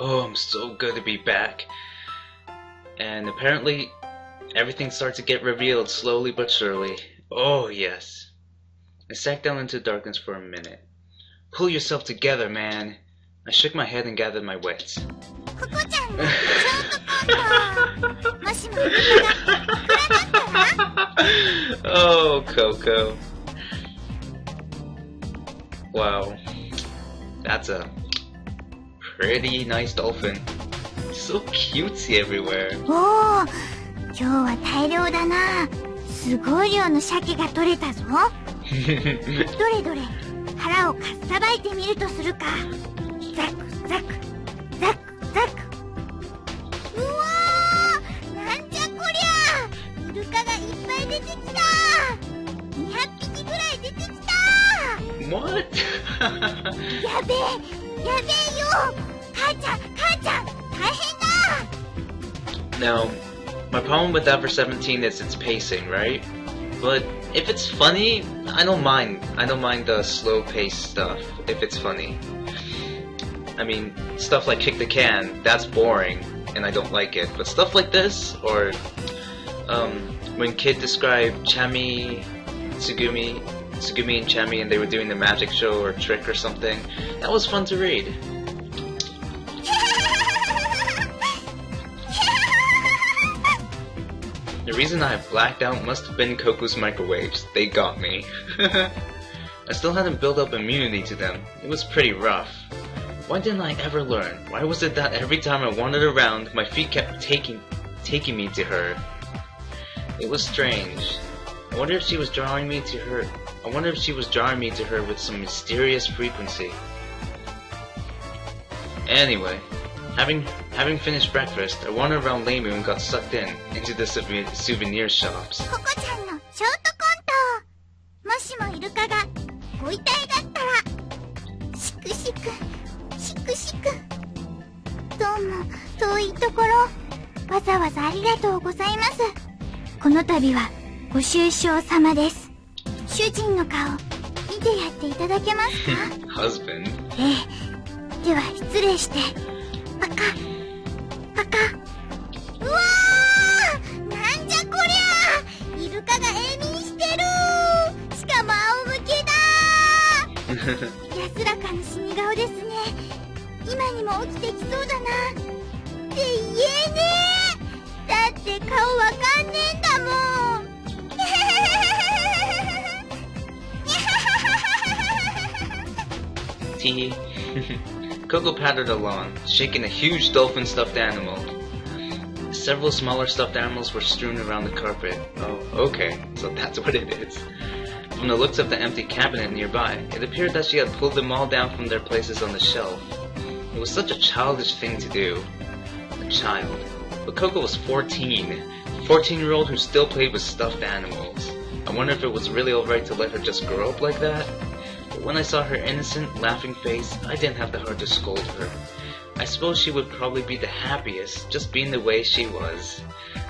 Oh, I'm so good to be back. And apparently, everything starts to get revealed slowly but surely. Oh, yes. I sat down into darkness for a minute. Pull yourself together, man. I shook my head and gathered my wits. Oh, Koko. Wow. That's a pretty nice dolphin. So cutesy everywhere. おー、今日は大漁だな。すごい量の鮭が取れたぞ。どれどれ、腹をかっさばいてみるとするか。ザクザク、ザクザク。うわー、なんじゃこりゃ。イルカがいっぱい出てきた。200匹ぐらい出てきた。What? やべえ、やべえよ。母ちゃん、母ちゃん、大変だ。Now, my problem with Ever 17 is its pacing, right? But if it's funny, I don't mind. I don't mind the slow-paced stuff if it's funny. I mean, stuff like Kick the Can, that's boring, and I don't like it. But stuff like this, or when Kid described Tsugumi and Chami, and they were doing the magic show or trick or something, that was fun to read. The reason I blacked out must have been Koko's microwaves. They got me. I still hadn't built up immunity to them. It was pretty rough. Why didn't I ever learn? Why was it that every time I wandered around, my feet kept taking me to her? It was strange. I wonder if she was drawing me to her. I wonder if she was drawing me to her with some mysterious frequency. Anyway, having finished breakfast, I wandered around Lemeu and got sucked into the souvenir shops. ココちゃんのショートコント。もしもイルカがご遺体だったら、しくしく、しくしく。どうも遠いところ、わざわざありがとうございます。この度はご愁傷様です。主人の顔、見てやっていただけますか？ Husband. ええ、では失礼して。パカパカ。うわー、なんじゃこりゃ。イルカが永眠してる。しかも仰向けだ。安らかな死に顔ですね。今にも起きてきそうだな。って言えねえ。だって顔わかんねえんだもん。Tee. Koko pattered along, shaking a huge dolphin stuffed animal. Several smaller stuffed animals were strewn around the carpet. Oh, okay, so that's what it is. From the looks of the empty cabinet nearby, it appeared that she had pulled them all down from their places on the shelf. It was such a childish thing to do. A child. But Koko was 14. A 14-year-old who still played with stuffed animals. I wonder if it was really alright to let her just grow up like that? But when I saw her innocent, laughing face, I didn't have the heart to scold her. I suppose she would probably be the happiest, just being the way she was.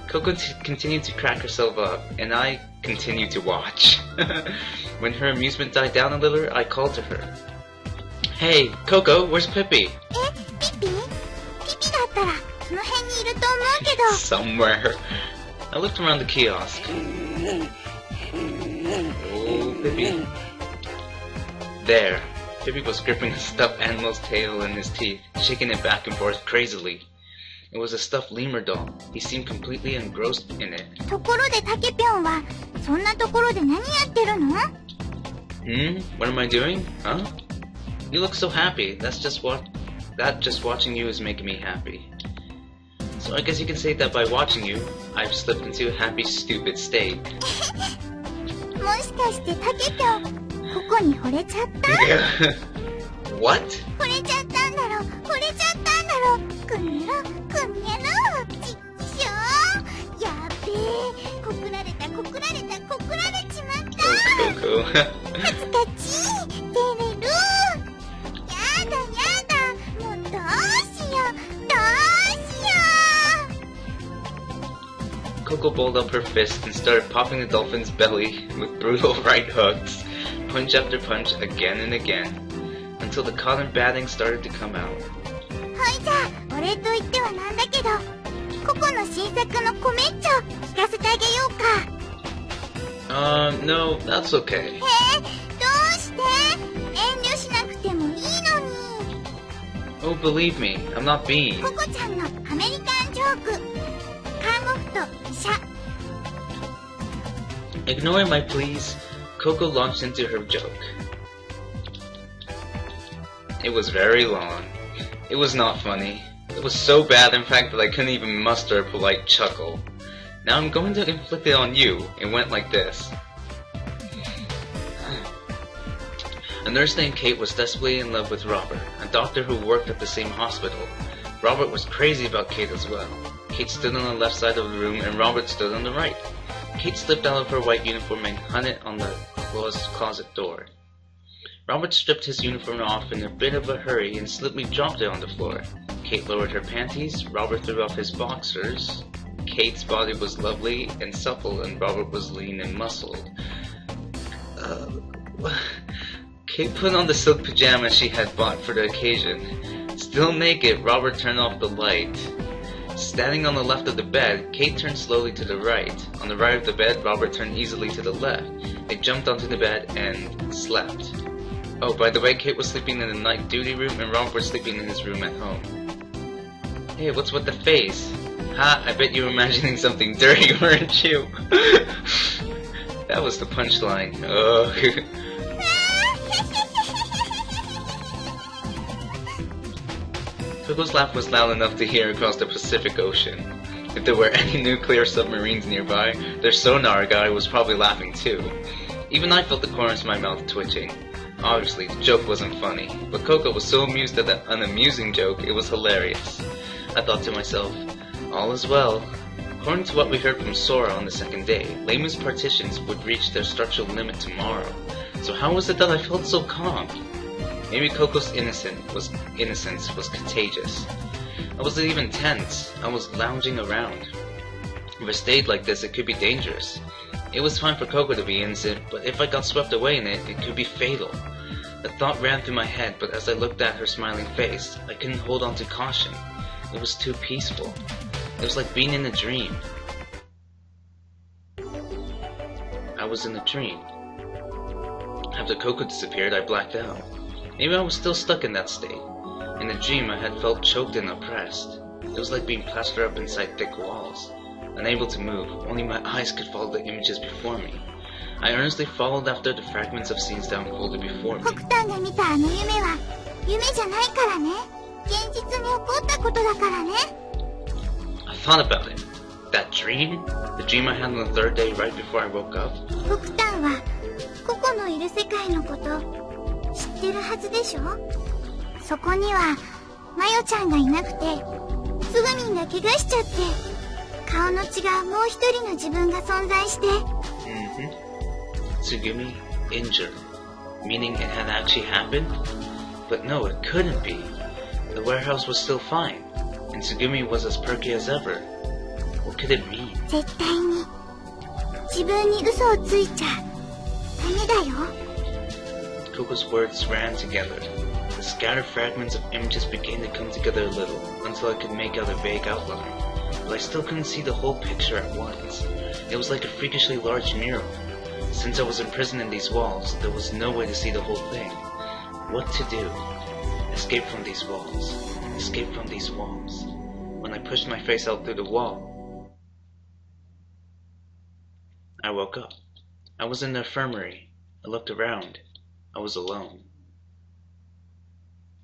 Koko continued to crack herself up, and I continued to watch. When her amusement died down a little, I called to her. Hey, Koko, where's Pippi? え、ピピ？ピピだったらその辺にいると思うけど。 Somewhere. I looked around the kiosk. Oh, Pippi. There. Pippi was gripping a stuffed animal's tail in his teeth, shaking it back and forth crazily. It was a stuffed lemur doll. He seemed completely engrossed in it. ところでタケピョンはそんなところで何やってるの？ What am I doing? Huh? You look so happy. Just watching you is making me happy. So I guess you can say that by watching you, I've slipped into a happy, stupid state. もしかしてタケピョンここに惚れちゃった？ What? 惚れちゃったんだろ、惚れちゃったんだろ。くにゃろ、くにゃろ。ちっしょ。やっべえ、告られた、告られた、告られちまった。Koko. 恥ずかしい、照れる。やだやだ、もうどうしよう、どうしよう。 Koko balled up her fist and started popping the dolphin's belly with brutal right hooks, punch after punch again and again, until the cotton batting started to come out. ほいじゃ、礼と言ってはなんだけど、ココの新作のコメッチョ聞かせてあげようか。No, that's okay. どうして？遠慮しなくてもいいのに。Oh, believe me, I'm not being. ココちゃんのアメリカンジョーク。看護婦と医者。Ignoring my pleas, Koko launched into her joke. It was very long. It was not funny. It was so bad, in fact, that I couldn't even muster a polite chuckle. Now I'm going to inflict it on you. It went like this. A nurse named Kate was desperately in love with Robert, a doctor who worked at the same hospital. Robert was crazy about Kate as well. Kate stood on the left side of the room and Robert stood on the right. Kate slipped out of her white uniform and hung it on the closet door. Robert stripped his uniform off in a bit of a hurry and slippantly dropped it on the floor. Kate lowered her panties, Robert threw off his boxers. Kate's body was lovely and supple and Robert was lean and muscled. Kate put on the silk pajamas she had bought for the occasion. Still naked, Robert turned off the light. Standing on the left of the bed, Kate turned slowly to the right. On the right of the bed, Robert turned easily to the left. They jumped onto the bed and slept. Oh, by the way, Kate was sleeping in the night duty room and Robert was sleeping in his room at home. Hey, what's with the face? Ha, I bet you were imagining something dirty, weren't you? That was the punchline. Oh. Koko's laugh was loud enough to hear across the Pacific Ocean. If there were any nuclear submarines nearby, their sonar guy was probably laughing too. Even I felt the corners of my mouth twitching. Obviously, the joke wasn't funny, but Koko was so amused at that unamusing joke, it was hilarious. I thought to myself, all is well. According to what we heard from Sora on the second day, Lemeu's partitions would reach their structural limit tomorrow. So how was it that I felt so calm? Maybe Koko's innocence was contagious. I wasn't even tense. I was lounging around. If I stayed like this, it could be dangerous. It was fine for Koko to be innocent, but if I got swept away in it, it could be fatal. The thought ran through my head, but as I looked at her smiling face, I couldn't hold on to caution. It was too peaceful. It was like being in a dream. I was in a dream. After Koko disappeared, I blacked out. Maybe I was still stuck in that state. In the dream, I had felt choked and oppressed. It was like being plastered up inside thick walls. Unable to move, only my eyes could follow the images before me. I earnestly followed after the fragments of scenes that unfolded before me. 北端が見たあの夢は夢じゃないからね。現実に起こったことだからね。I thought about it. That dream? The dream I had on the third day right before I woke up? 北端はココのいる世界のこと知ってるはずでしょ。そこにはマヨちゃんがいなくてつぐみんが怪我しちゃって顔の違うもう一人の自分が存在して。Tsugumi injured, meaning it had actually happened? But no, it couldn't be. The warehouse was still fine, and Tsugumi was as perky as ever. What could it mean? 絶対に自分に嘘をついちゃダメだよ。Koko's words ran together. The scattered fragments of images began to come together a little, until I could make out a vague outline. But I still couldn't see the whole picture at once. It was like a freakishly large mural. Since I was imprisoned in these walls, there was no way to see the whole thing. What to do? Escape from these walls. Escape from these walls. When I pushed my face out through the wall, I woke up. I was in the infirmary. I looked around. I was alone.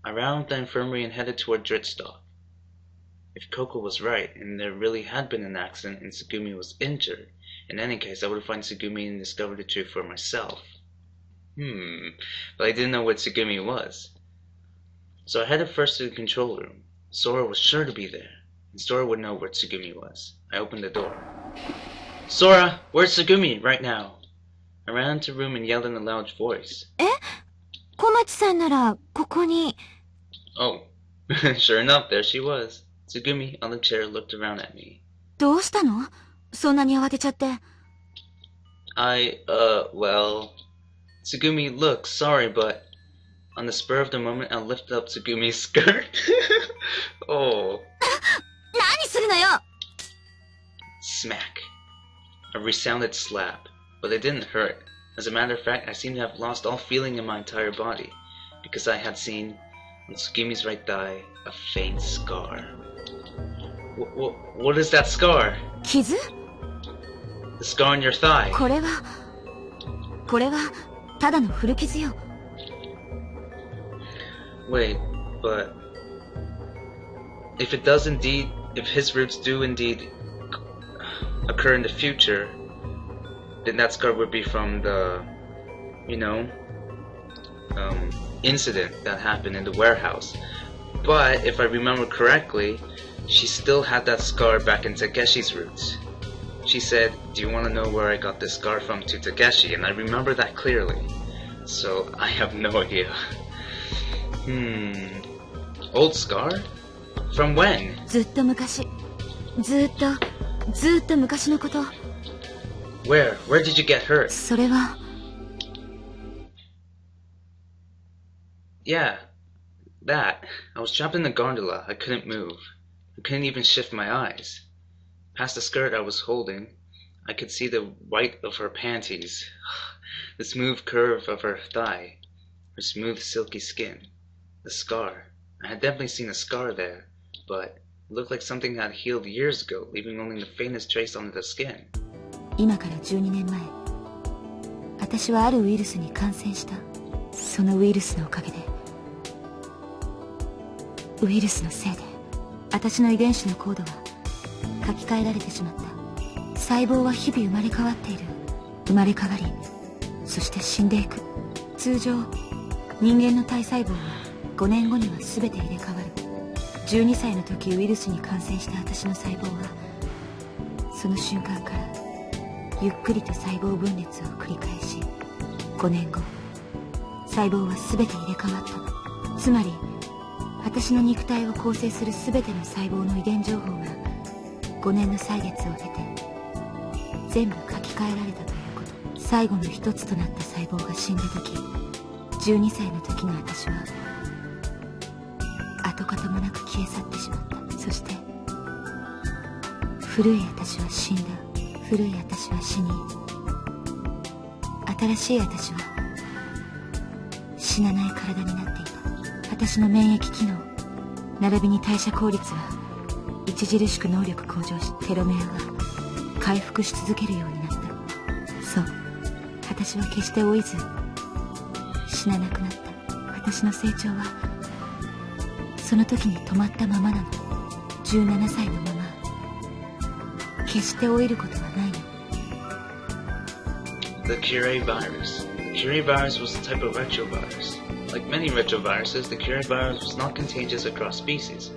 I ran out the infirmary and headed toward Dritstop. If Koko was right, and there really had been an accident and Tsugumi was injured, in any case I would find Tsugumi and discover the truth for myself. But I didn't know where Tsugumi was. So I headed first to the control room. Sora was sure to be there, and Sora would know where Tsugumi was. I opened the door. Sora, where's Tsugumi right now? I ran into the room and yelled in a loud voice. 小町さんならここに。 Oh, sure enough, there she was. Tsugumi on the chair looked around at me. どうしたの？そんなに慌てちゃって。Well... Tsugumi, look, sorry, but... On the spur of the moment, I lifted up Tsugumi's skirt. Oh. smack. A resounded slap, but it didn't hurt. As a matter of fact, I seemed to have lost all feeling in my entire body, because I had seen on Tsugumi's right thigh a faint scar. What is that scar? 傷? The scar on your thigh. これはただの古傷よ。 Wait, but if his roots do indeed occur in the future, then that scar would be from the, incident that happened in the warehouse. But if I remember correctly, she still had that scar back in Takeshi's roots. She said, "Do you want to know where I got this scar from?" to Takeshi, and I remember that clearly. So I have no idea. Old scar? From when? ずっと昔のこと。 Where did you get hurt? それは Yeah, that. I was trapped in the gondola. I couldn't move. I couldn't even shift my eyes. Past the skirt I was holding, I could see the white of her panties, the smooth curve of her thigh, her smooth silky skin, the scar. I had definitely seen a scar there, but it looked like something had healed years ago, leaving only the faintest trace on the skin. 今から12年前、私はあるウイルスに感染した。そのウイルスのおかげで、ウイルスのせいで、私の遺伝子のコードは書き換えられてしまった。細胞は日々生まれ変わっている。生まれ変わり、そして死んでいく。通常、人間の体細胞は5年後には全て入れ替わる。12歳の時ウイルスに感染した私の細胞は、その瞬間からゆっくりと細胞分裂を繰り返し、5年後、細胞は全て入れ替わったの。つまり、私の肉体を構成する全ての細胞の遺伝情報が5年の歳月を経て全部書き換えられたということ。最後の一つとなった細胞が死んだ時、12歳の時の私は跡形もなく消え去ってしまった。そして古い私は死んだ。古い私は死に、新しい私は死なない体になっていた。私の免疫機能並びに代謝効率は著しく能力向上し、テロメアは回復し続けるようになった。そう、私は決して老いず死ななくなった。私の成長はその時に止まったままなの。17歳のまま決して老いることはないの。 The Curie virus. The Curie virus was a type of retrovirus. Like many retroviruses, the Curie virus was not contagious across species.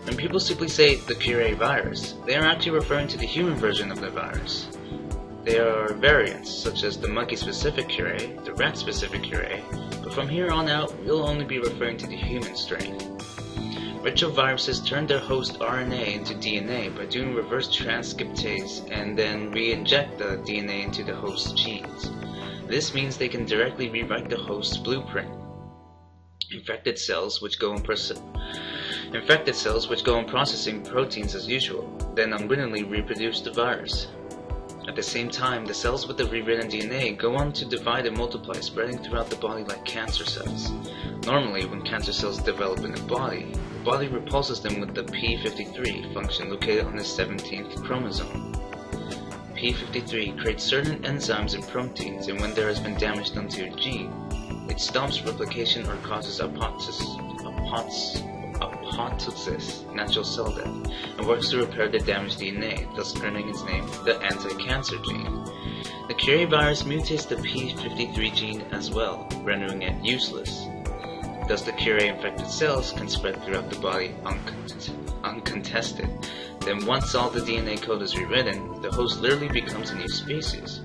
When people simply say the Curie virus, they are actually referring to the human version of the virus. There are variants, such as the monkey-specific Curie, the rat-specific Curie, but from here on out, we'll only be referring to the human strain. Retroviruses turn their host RNA into DNA by doing reverse transcriptase and then re-inject the DNA into the host's genes. This means they can directly rewrite the host's blueprint. Infected cells, which go on processing proteins as usual, then unwittingly reproduce the virus. At the same time, the cells with the rewritten DNA go on to divide and multiply, spreading throughout the body like cancer cells. Normally, when cancer cells develop in the body repulses them with the p53 function located on the 17th chromosome. p53 creates certain enzymes and proteins, and when there has been damage done to your gene, it stops replication or causes apoptosis, natural cell death, and works to repair the damaged DNA, thus earning its name, the anti-cancer gene. The Curie virus mutates the p53 gene as well, rendering it useless. Thus the Curie-infected cells can spread throughout the body uncontested. Then once all the DNA code is rewritten, the host literally becomes a new species.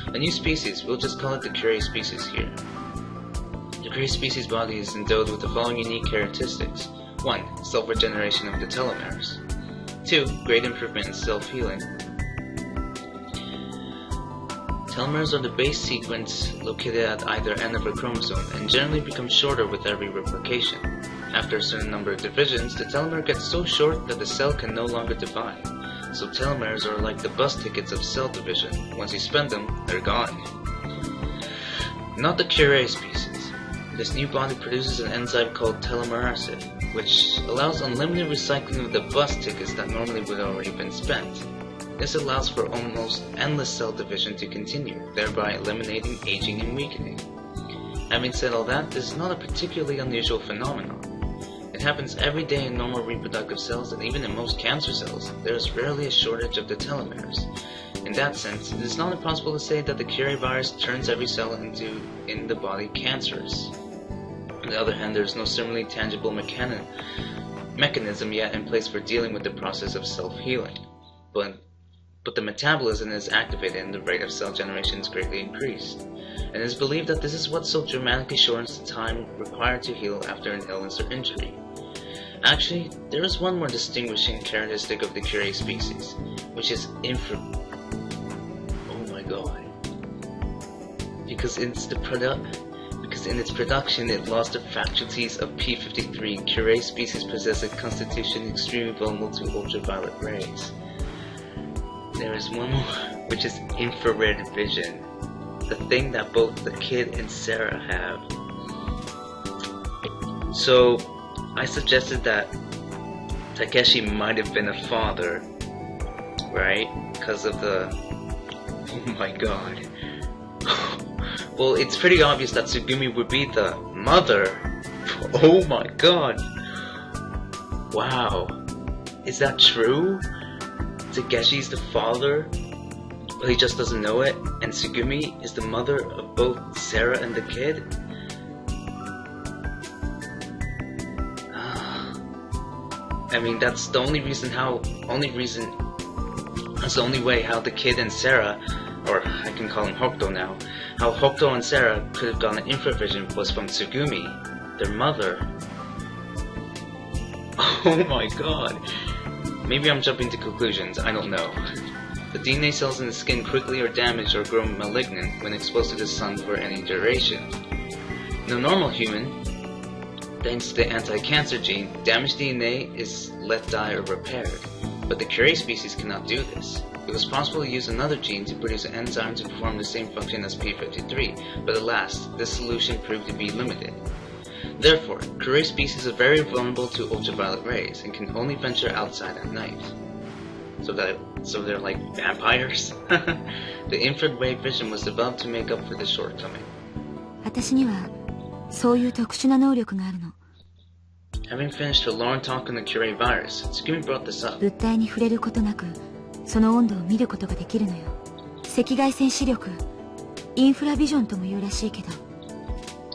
A new species, we'll just call it the Curie species here. The Curie species body is endowed with the following unique characteristics. 1. Self-regeneration of the telomeres. 2. Great improvement in self-healing. Telomeres are the base sequence located at either end of a chromosome and generally become shorter with every replication. After a certain number of divisions, the telomere gets so short that the cell can no longer divide. So telomeres are like the bus tickets of cell division. Once you spend them, they're gone. Not the Curie species. This new body produces an enzyme called telomerase, which allows unlimited recycling of the bus tickets that normally would already been spent. This allows for almost endless cell division to continue, thereby eliminating aging and weakening. Having said all that, this is not a particularly unusual phenomenon. It happens every day in normal reproductive cells, and even in most cancer cells, there is rarely a shortage of the telomeres. In that sense, it is not impossible to say that the Curie virus turns every cell in the body cancerous. On the other hand, there is no similarly tangible mechanism yet in place for dealing with the process of self-healing. But the metabolism is activated and the rate of cell generation is greatly increased. And it is believed that this is what so dramatically shortens the time required to heal after an illness or injury. Actually, there is one more distinguishing characteristic of the Curie species, which is oh my god. Because in its production it lost the faculties of P53, Curie species possess a constitution extremely vulnerable to ultraviolet rays. There is one more, which is infrared vision, the thing that both the kid and Sarah have. So, I suggested that Takeshi might have been a father, right? Because of the... oh my god. Well, it's pretty obvious that Tsugumi would be the mother. Oh my god. Wow. Is that true? Takeshi's the father, but he just doesn't know it, and Tsugumi is the mother of both Sarah and the kid? I mean, that's the only way how the kid and Sarah, or I can call him Hokuto now, how Hokuto and Sarah could have gotten infravision was from Tsugumi, their mother. Oh my god. Maybe I'm jumping to conclusions, I don't know. The DNA cells in the skin quickly are damaged or grow malignant when exposed to the sun for any duration. In a normal human, thanks to the anti-cancer gene, damaged DNA is let die or repaired. But the Curie species cannot do this. It was possible to use another gene to produce an enzyme to perform the same function as P53, but alas, this solution proved to be limited. Therefore, Curie species are very vulnerable to ultraviolet rays and can only venture outside at night. So they're like vampires? The infrared vision was developed to make up for this shortcoming. 私にはそういう特殊な能力があるの。 Having finished her long talk on the Curie virus, Tsugumi brought this up. 物体に触れることなく、その温度を見ることができるのよ。赤外線視力、インフラビジョンとも言うらしいけど。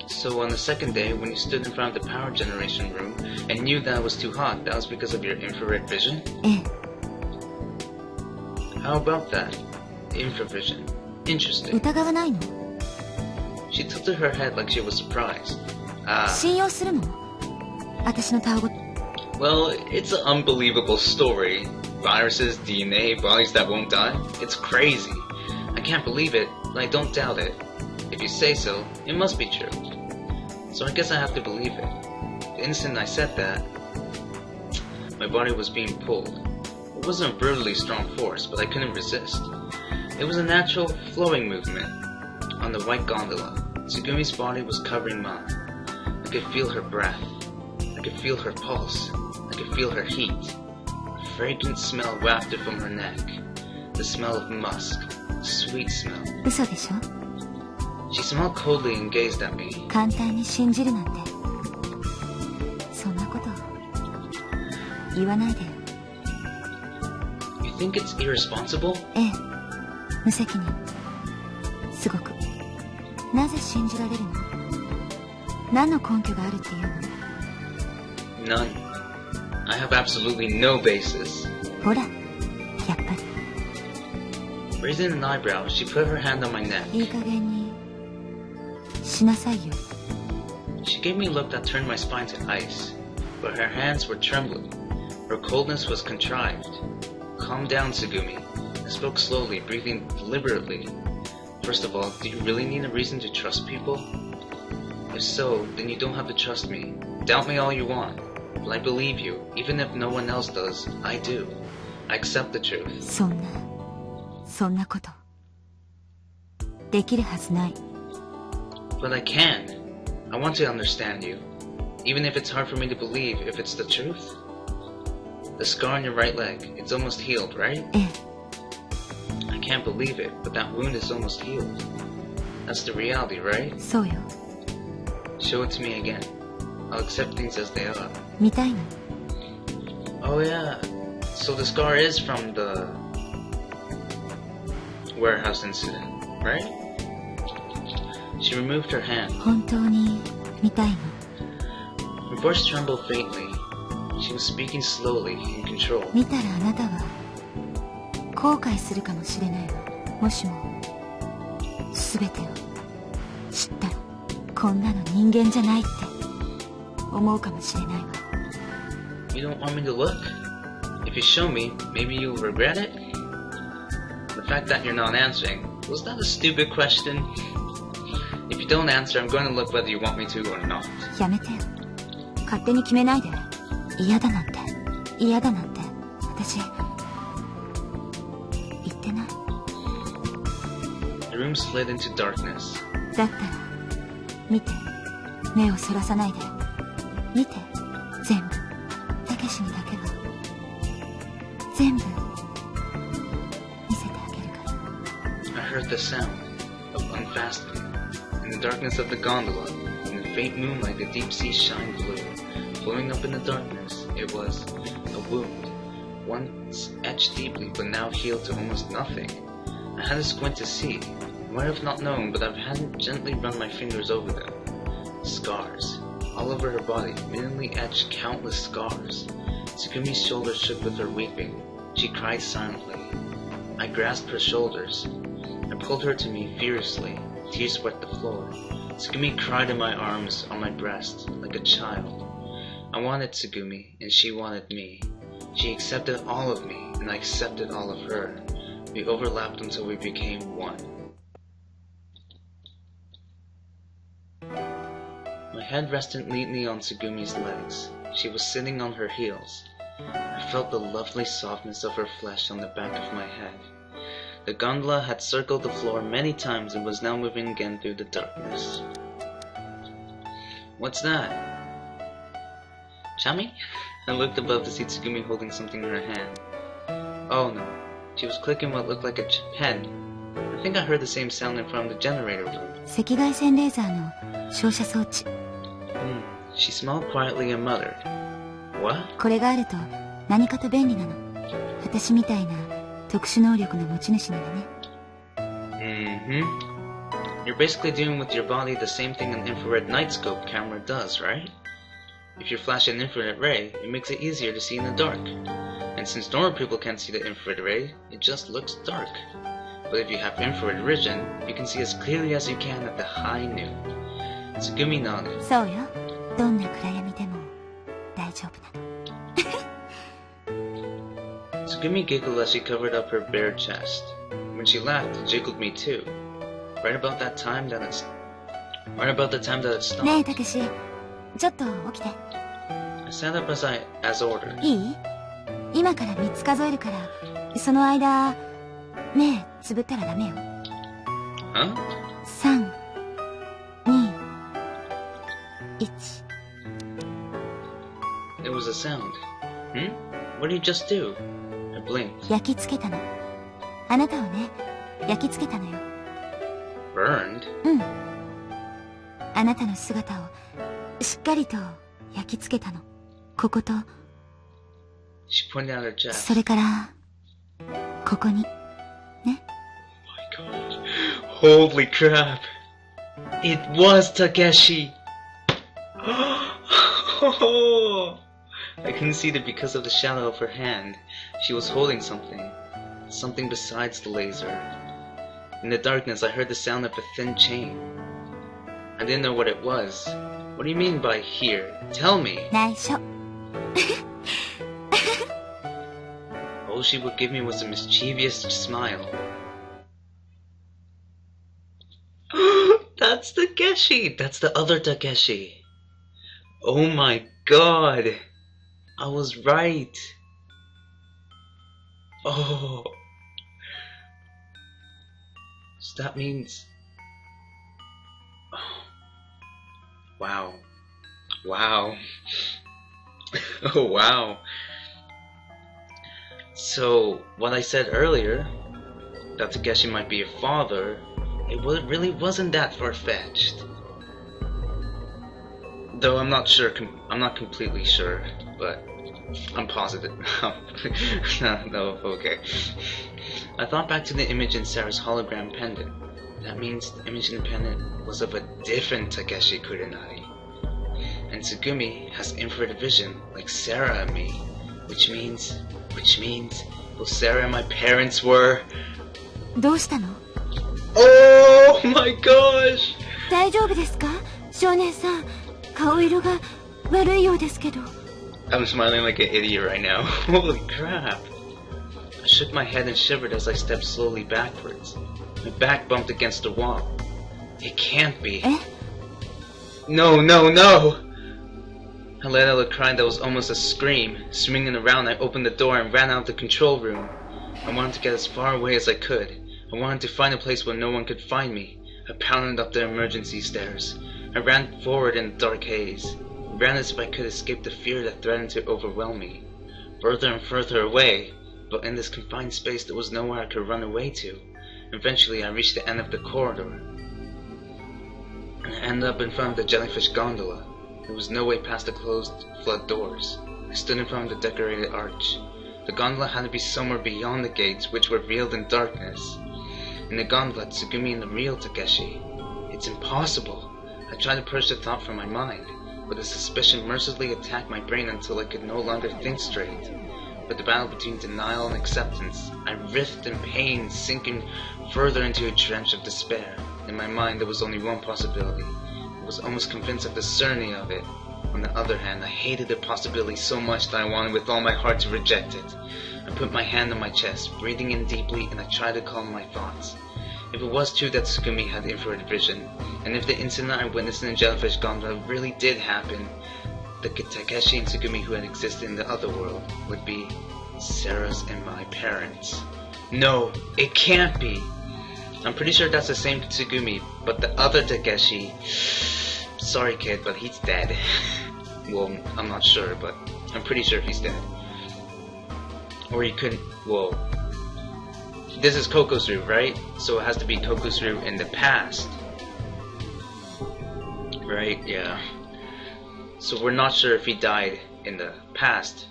So on the second day, when you stood in front of the power generation room and knew that it was too hot, that was because of your infrared vision? ええ。 How about that? Infravision. Interesting. 疑わないの？ She tilted her head like she was surprised. 信用するの？私のタワゴ。 Well, it's an unbelievable story. Viruses, DNA, bodies that won't die. It's crazy. I can't believe it, but I don't doubt it. If you say so, it must be true. So I guess I have to believe it. The instant I said that, my body was being pulled. It wasn't a brutally strong force, but I couldn't resist. It was a natural, flowing movement. On the white gondola, Tsugumi's body was covering mine. I could feel her breath. I could feel her pulse. I could feel her heat. A fragrant smell wafted from her neck. The smell of musk. A sweet smell. 嘘でしょ？ She smiled coldly and gazed at me. 簡単に信じるなんて。そんなこと言わないでよ。 You think it's irresponsible? ええ、無責任。すごく。なぜ信じられるの？何の根拠があるっていうの？ None. I have absolutely no basis. ほら、やっぱり。 Raising an eyebrow, she put her hand on my neck. いい加減にしなさいよ。 She gave me a look that turned my spine to ice, but her hands were trembling. Her coldness was contrived. Calm down, Tsugumi. I spoke slowly, breathing deliberately. First of all, do you really need a reason to trust people? If so, then you don't have to trust me. Doubt me all you want, but I believe you. Even if no one else does, I do. I accept the truth. そんなこと、できるはずない。But I can. I want to understand you. Even if it's hard for me to believe if it's the truth. The scar on your right leg, it's almost healed, right? ええ。I can't believe it, but that wound is almost healed. That's the reality, right? そうよ。Show it to me again. I'll accept things as they are. 見たいの？ Oh yeah. So the scar is from the warehouse incident, right? She removed her hand. 本当に見たいの？ Her voice trembled faintly. She was speaking slowly, in control. 見たらあなたは後悔するかもしれないわ。もしも全てを知ったらこんなの人間じゃないって思うかもしれないわ。 You don't want me to look? If you show me, maybe you'll regret it? The fact that you're not answering, was that a stupid question? If you don't answer, I'm going to look whether you want me to or not. やめてよ。勝手に決めないで。嫌だなんて私言ってない。 The room slid into darkness. だったら見て、目をそらさないで。見て、全部たけしにだけは全部見せてあげるから。 I heard the sound of unfastening. In the darkness of the gondola, in the faint moonlight, the deep sea shined blue. Flowing up in the darkness, it was a wound, once etched deeply but now healed to almost nothing. I had to squint to see. I might have not known, but I've had to gently run my fingers over them. Scars. All over her body, minutely etched countless scars. Tsugumi's shoulders shook with her weeping. She cried silently. I grasped her shoulders. I pulled her to me furiously. Tears swept the floor. Tsugumi cried in my arms, on my breast, like a child. I wanted Tsugumi, and she wanted me. She accepted all of me, and I accepted all of her. We overlapped until we became one. My head rested neatly on Tsugumi's legs. She was sitting on her heels. I felt the lovely softness of her flesh on the back of my head. The gondola had circled the floor many times and was now moving again through the darkness. What's that? Chami? I looked above to see Tsugumi holding something in her hand. Oh no, she was clicking what looked like a pen. I think I heard the same sound in front of the generator room. 赤外線レーザーの照射装置。She smiled quietly and muttered, What? これがあると何かと便利なの。私みたいな特殊能力の持ち主ならね。You're basically doing with your body the same thing an infrared night scope camera does, right? If you flash an infrared ray, it makes it easier to see in the dark. And since normal people can't see the infrared ray, it just looks dark. But if you have infrared vision, you can see as clearly as you can at the high noon. Tsugumi nodded. そうよ。どんな暗闇でも大丈夫なの。Tsugumi giggled as she covered up her bare chest. When she laughed, it jiggled me too. Right about the time that it stopped. ねえ、たけし、ちょっと起きて。I sat up as ordered. いい？今から3つ数えるから、その間、目つぶったらダメよ。Huh? 3、2、1。There was a sound. What did you just do? I blinked. 焼き付けたの。あなたをね、焼き付けたのよ。Burned? うん。あなたの姿をしっかりと焼き付けたの。ここと、She pointed out her chest. それから、ここに、ね。Oh my god. Holy crap. It was Takeshi. I couldn't see it because of the shadow of her hand. She was holding something. Something besides the laser. In the darkness, I heard the sound of a thin chain. I didn't know what it was. What do you mean by here? Tell me. 内緒。All she would give me was a mischievous smile. That's Takeshi! That's the other Takeshi. Oh my god! I was right! Oh! So that means... Oh. Wow. Wow. Oh wow. So, what I said earlier, that Takeshi might be a father, it really wasn't that far-fetched. Though I'm not sure, I'm not completely sure, but I'm positive. No, okay. I thought back to the image in Sarah's hologram pendant. That means the image in the pendant was of a different Takeshi Kurenari. And Tsugumi has infrared vision, like Sarah and me. Which means, both Sarah and my parents were... どうしたの? Oh my gosh! 大丈夫ですか? 少年さん、顔色が悪いようですけど。 I'm smiling like an idiot right now. Holy crap! I shook my head and shivered as I stepped slowly backwards. My back bumped against the wall. It can't be. Eh? No, no, no! I let out a cry that was almost a scream. Swinging around, I opened the door and ran out of the control room. I wanted to get as far away as I could. I wanted to find a place where no one could find me. I pounded up the emergency stairs. I ran forward in the dark haze. I ran as if I could escape the fear that threatened to overwhelm me. Further and further away, but in this confined space there was nowhere I could run away to. Eventually I reached the end of the corridor. And I ended up in front of the jellyfish gondola. There was no way past the closed flood doors. I stood in front of the decorated arch. The gondola had to be somewhere beyond the gates, which were veiled in darkness. In the gondola, Tsugumi and the real Takeshi. It's impossible. I tried to purge the thought from my mind, but the suspicion mercilessly attacked my brain until I could no longer think straight. But the battle between denial and acceptance, I writhed in pain, sinking further into a trench of despair. In my mind, there was only one possibility. I was almost convinced of the certainty of it. On the other hand, I hated the possibility so much that I wanted with all my heart to reject it. I put my hand on my chest, breathing in deeply, and I tried to calm my thoughts. If it was true that Tsugumi had infrared vision, and if the incident I witnessed in the jellyfish gondola really did happen, the Takeshi and Tsugumi who had existed in the other world would be Sarah's and my parents. No, it can't be! I'm pretty sure that's the same Tsugumi, but the other Takeshi... Sorry kid, but he's dead. Well, I'm not sure, but I'm pretty sure he's dead. Or he couldn't... Well... This is Koko's route, right? So it has to be Koko's route in the past. Right? Yeah. So we're not sure if he died in the past.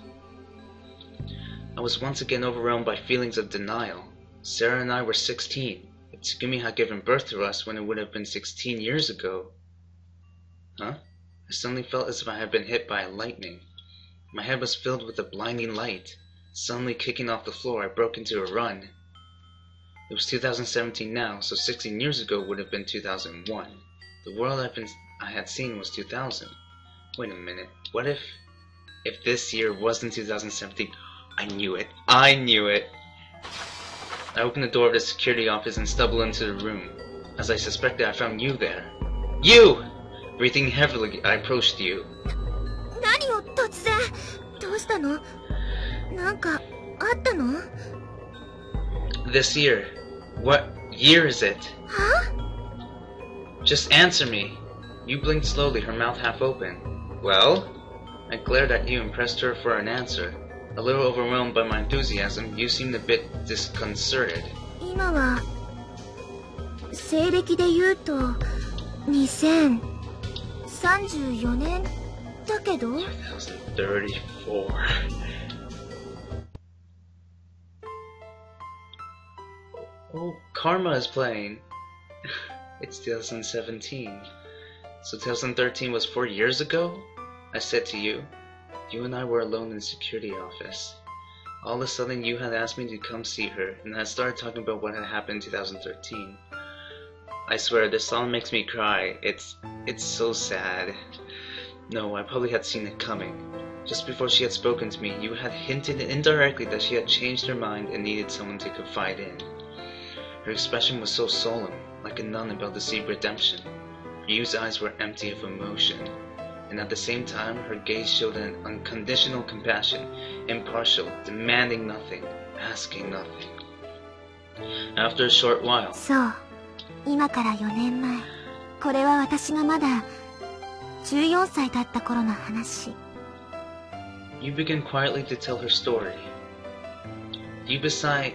I was once again overwhelmed by feelings of denial. Sarah and I were 16. If Tsugumi had given birth to us when it would have been 16 years ago... Huh? I suddenly felt as if I had been hit by lightning. My head was filled with a blinding light. Suddenly kicking off the floor, I broke into a run. It was 2017 now, so 16 years ago would have been 2001. The world I had seen was 2000. Wait a minute, what if this year wasn't 2017? I knew it. I knew it! I opened the door of the security office and stumbled into the room. As I suspected, I found you there. You! Breathing heavily, I approached you. 何を突然? どうしたの? なんかあったの? This year. What year is it? Huh? Just answer me. You blinked slowly, her mouth half open. Well? I glared at you and pressed her for an answer. A little overwhelmed by my enthusiasm, you seemed a bit disconcerted. 今は西暦で言うと2034年だけど 2034. Oh, Karma is playing. It's 2017. So 2013 was 4 years ago? I said to you. You and I were alone in the security office. All of a sudden you had asked me to come see her, and I started talking about what had happened in 2013. I swear, this song makes me cry. It's so sad. No, I probably had seen it coming. Just before she had spoken to me, you had hinted indirectly that she had changed her mind and needed someone to confide in. Her expression was so solemn, like a nun about to seek redemption. Her used eyes were empty of emotion. and at the same time her gaze showed an unconditional compassion, impartial, demanding nothing, asking nothing. After a short while, そう、今から4年前。これは私がまだ14歳だった頃の話。you begin quietly to tell her story. Yubasai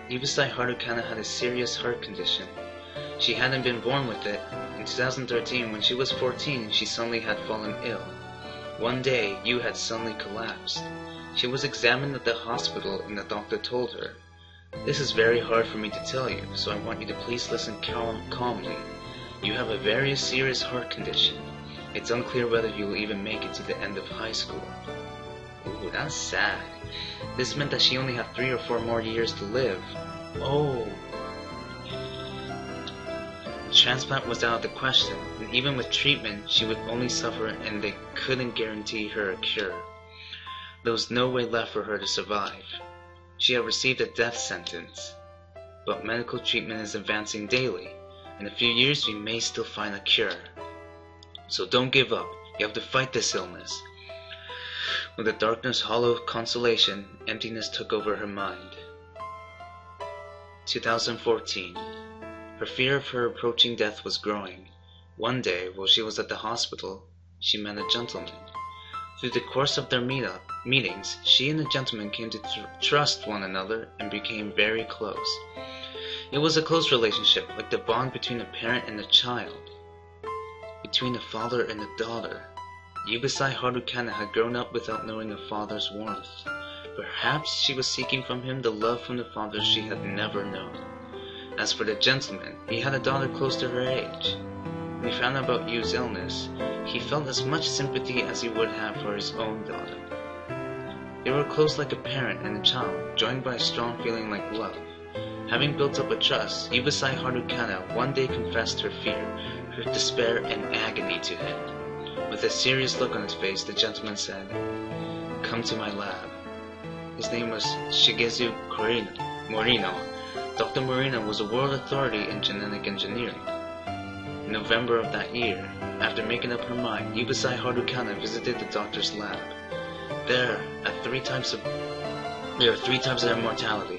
Harukana had a serious heart condition. She hadn't been born with it. In 2013, when she was 14, she suddenly had fallen ill. One day, Yu had suddenly collapsed. She was examined at the hospital and the doctor told her, "This is very hard for me to tell you, so I want you to please listen calmly. You have a very serious heart condition. It's unclear whether you will even make it to the end of high school." Ooh, that's sad. This meant that she only had 3 or 4 more years to live. Oh. Transplant was out of the question, and even with treatment, she would only suffer and they couldn't guarantee her a cure. There was no way left for her to survive. She had received a death sentence. But medical treatment is advancing daily. In a few years, we may still find a cure. So don't give up. You have to fight this illness. With the darkness hollow consolation, emptiness took over her mind. 2014. Her fear of her approaching death was growing. One day, while she was at the hospital, she met a gentleman. Through the course of their meetings, she and the gentleman came to trust one another and became very close. It was a close relationship, like the bond between a parent and a child, between a father and a daughter. Yubasai Harukana had grown up without knowing a father's warmth. Perhaps she was seeking from him the love from the father she had never known. As for the gentleman, he had a daughter close to her age. When he found out about Yu's illness, he felt as much sympathy as he would have for his own daughter. They were close like a parent and a child, joined by a strong feeling like love. Having built up a trust, Yubasai Harukana one day confessed her fear, her despair and agony to him. With a serious look on his face, the gentleman said, "Come to my lab." His name was Shigezu Morino. Dr. Morino was a world authority in genetic engineering. In November of that year, after making up her mind, Yubasai Harukana visited the doctor's lab. There are 3 types of immortality.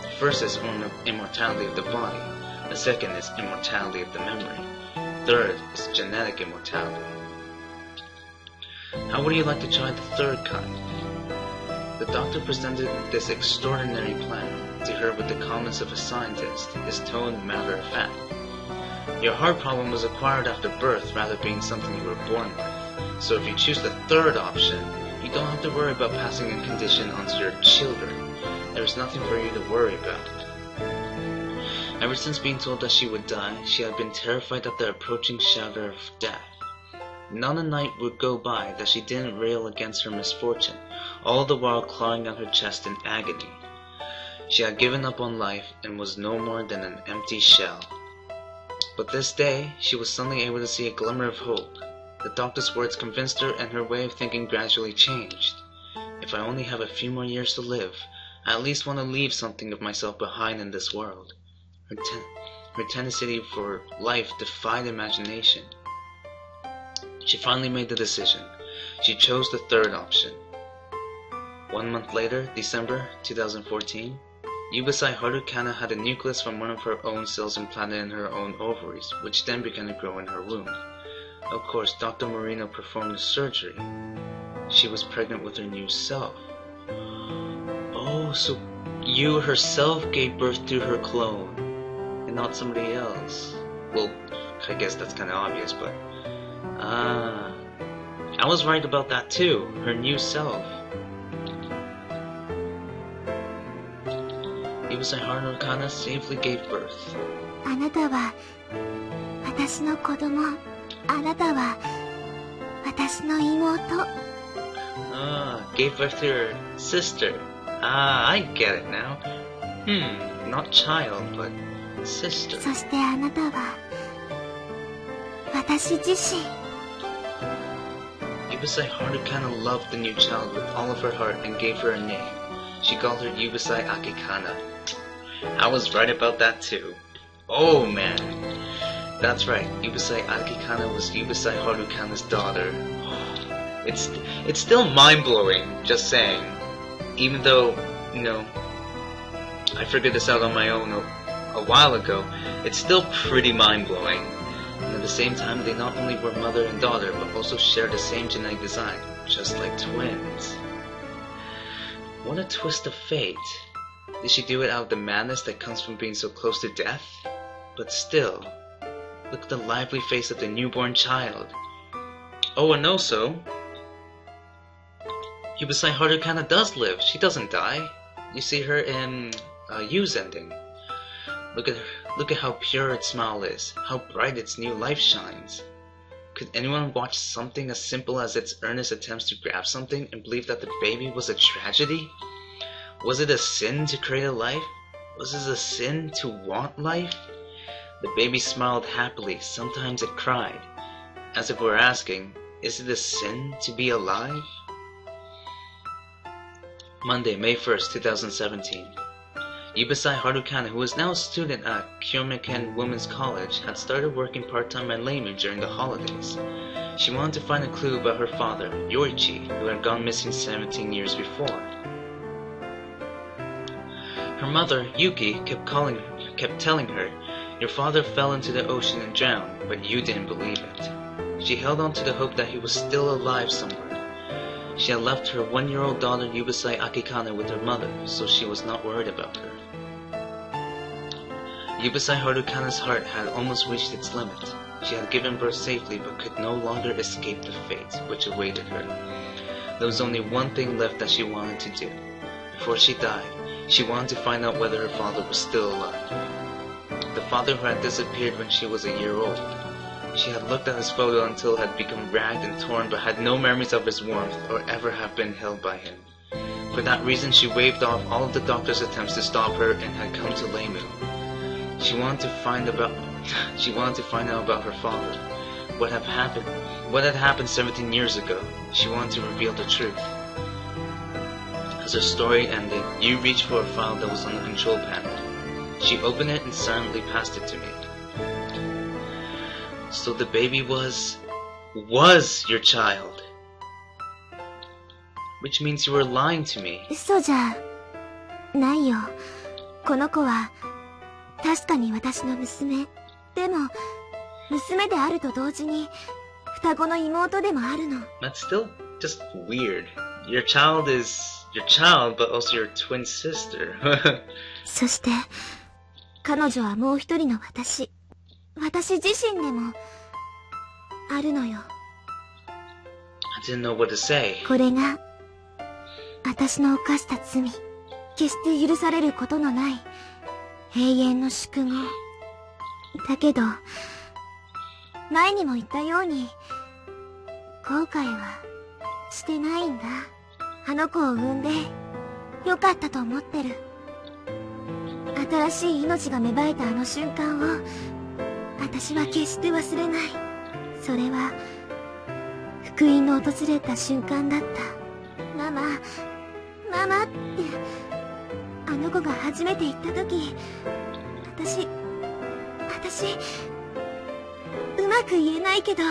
The first is immortality of the body. The second is immortality of the memory. Third is genetic immortality. How would you like to try the third kind? The doctor presented this extraordinary plan to her with the calmness of a scientist, his tone matter of fact. Your heart problem was acquired after birth rather than being something you were born with. So if you choose the third option, you don't have to worry about passing a condition onto your children. There is nothing for you to worry about. Ever since being told that she would die, she had been terrified at the approaching shadow of death. Not a night would go by that she didn't rail against her misfortune, all the while clawing at her chest in agony. She had given up on life and was no more than an empty shell. But this day, she was suddenly able to see a glimmer of hope. The doctor's words convinced her and her way of thinking gradually changed. If I only have a few more years to live, I at least want to leave something of myself behind in this world. Her tenacity for life defied imagination. She finally made the decision. She chose the third option. 1 month later, December 2014, Yubasai Harukana had a nucleus from one of her own cells implanted in her own ovaries, which then began to grow in her womb. Of course, Dr. Morino performed the surgery. She was pregnant with her new self. Oh, so Yu herself gave birth to her clone, and not somebody else. Well, I guess that's kind of obvious, but... I was right about that too, her new self. Yubasai Harukana safely gave birth. あなたは私の子供。あなたは私の妹。Gave birth to her sister. I get it now. Not child, but sister. そしてあなたは私自身。Yubasai Harukana loved the new child with all of her heart and gave her a name. She called her Yubasai Akikana. I was right about that too. Oh man. That's right, Yubasai Akikana was Yubasai Harukana's daughter. It's still mind-blowing, just saying. Even though, you know, I figured this out on my own a while ago, it's still pretty mind-blowing. And at the same time, they not only were mother and daughter, but also shared the same genetic design, just like twins. What a twist of fate. Did she do it out of the madness that comes from being so close to death? But still, look at the lively face of the newborn child. Oh, and also, Yubasai Harukana does live. She doesn't die. You see her in Yu's ending. Look at her. Look at how pure its smile is, how bright its new life shines. Could anyone watch something as simple as its earnest attempts to grab something and believe that the baby was a tragedy? Was it a sin to create a life? Was it a sin to want life? The baby smiled happily, sometimes it cried, as if it were asking, is it a sin to be alive? Monday, May 1st, 2017. Yubasai Harukana, who is now a student at Kyomiken Women's College, had started working part-time at Lemeu during the holidays. She wanted to find a clue about her father, Yoichi, who had gone missing 17 years before. Her mother, Yuki, kept telling her, "Your father fell into the ocean and drowned, but you didn't believe it." She held on to the hope that he was still alive somewhere. She had left her 1-year-old daughter Yubasai Akikane with her mother, so she was not worried about her. Yubasai Harukana's heart had almost reached its limit. She had given birth safely but could no longer escape the fate which awaited her. There was only one thing left that she wanted to do. Before she died, she wanted to find out whether her father was still alive. The father who had disappeared when she was a year old. She had looked at his photo until it had become ragged and torn, but had no memories of his warmth or ever have been held by him. For that reason, she waved off all of the doctor's attempts to stop her and had come to Lemeu. She wanted to find out about her father. What had happened 17 years ago. She wanted to reveal the truth. As her story ended, Yu reached for a file that was on the control panel. She opened it and silently passed it to me. So the baby was your child. Which means you were lying to me. 嘘じゃないよ。この子は確かに私の娘。でも娘であると同時に双子の妹でもあるの。That's still just weird. Your child is your child, but also your twin sister. そして彼女はもう一人の私自身でもあるのよ。I didn't know what to say. これが私の犯した罪。決して許されることのない永遠の宿業。だけど前にも言ったように後悔はしてないんだ。あの子を産んでよかったと思ってる。新しい命が芽生えたあの瞬間を私は決して忘れない。それは福音の訪れた瞬間だった。ママってあの子が初めて言った時、私うまく言えないけど、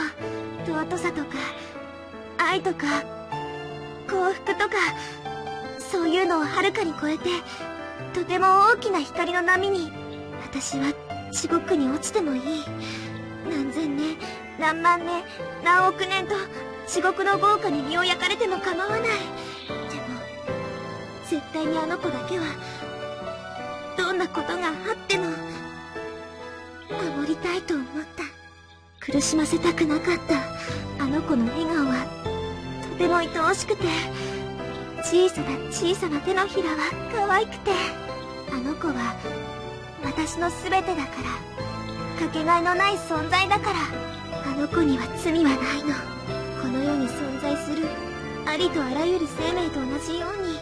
尊さとか愛とか幸福とかそういうのをはるかに超えて、とても大きな光の波に私は地獄に落ちてもいい。何千年何万年何億年と地獄の豪華に身を焼かれても構わない。でも絶対にあの子だけはどんなことがあっても守りたいと思った。苦しませたくなかった。あの子の笑顔はとても愛おしくて、小さな手のひらは可愛くて、あの子は私の全てだから、かけがえのない存在だから、あの子には罪はないの。この世に存在するありとあらゆる生命と同じように、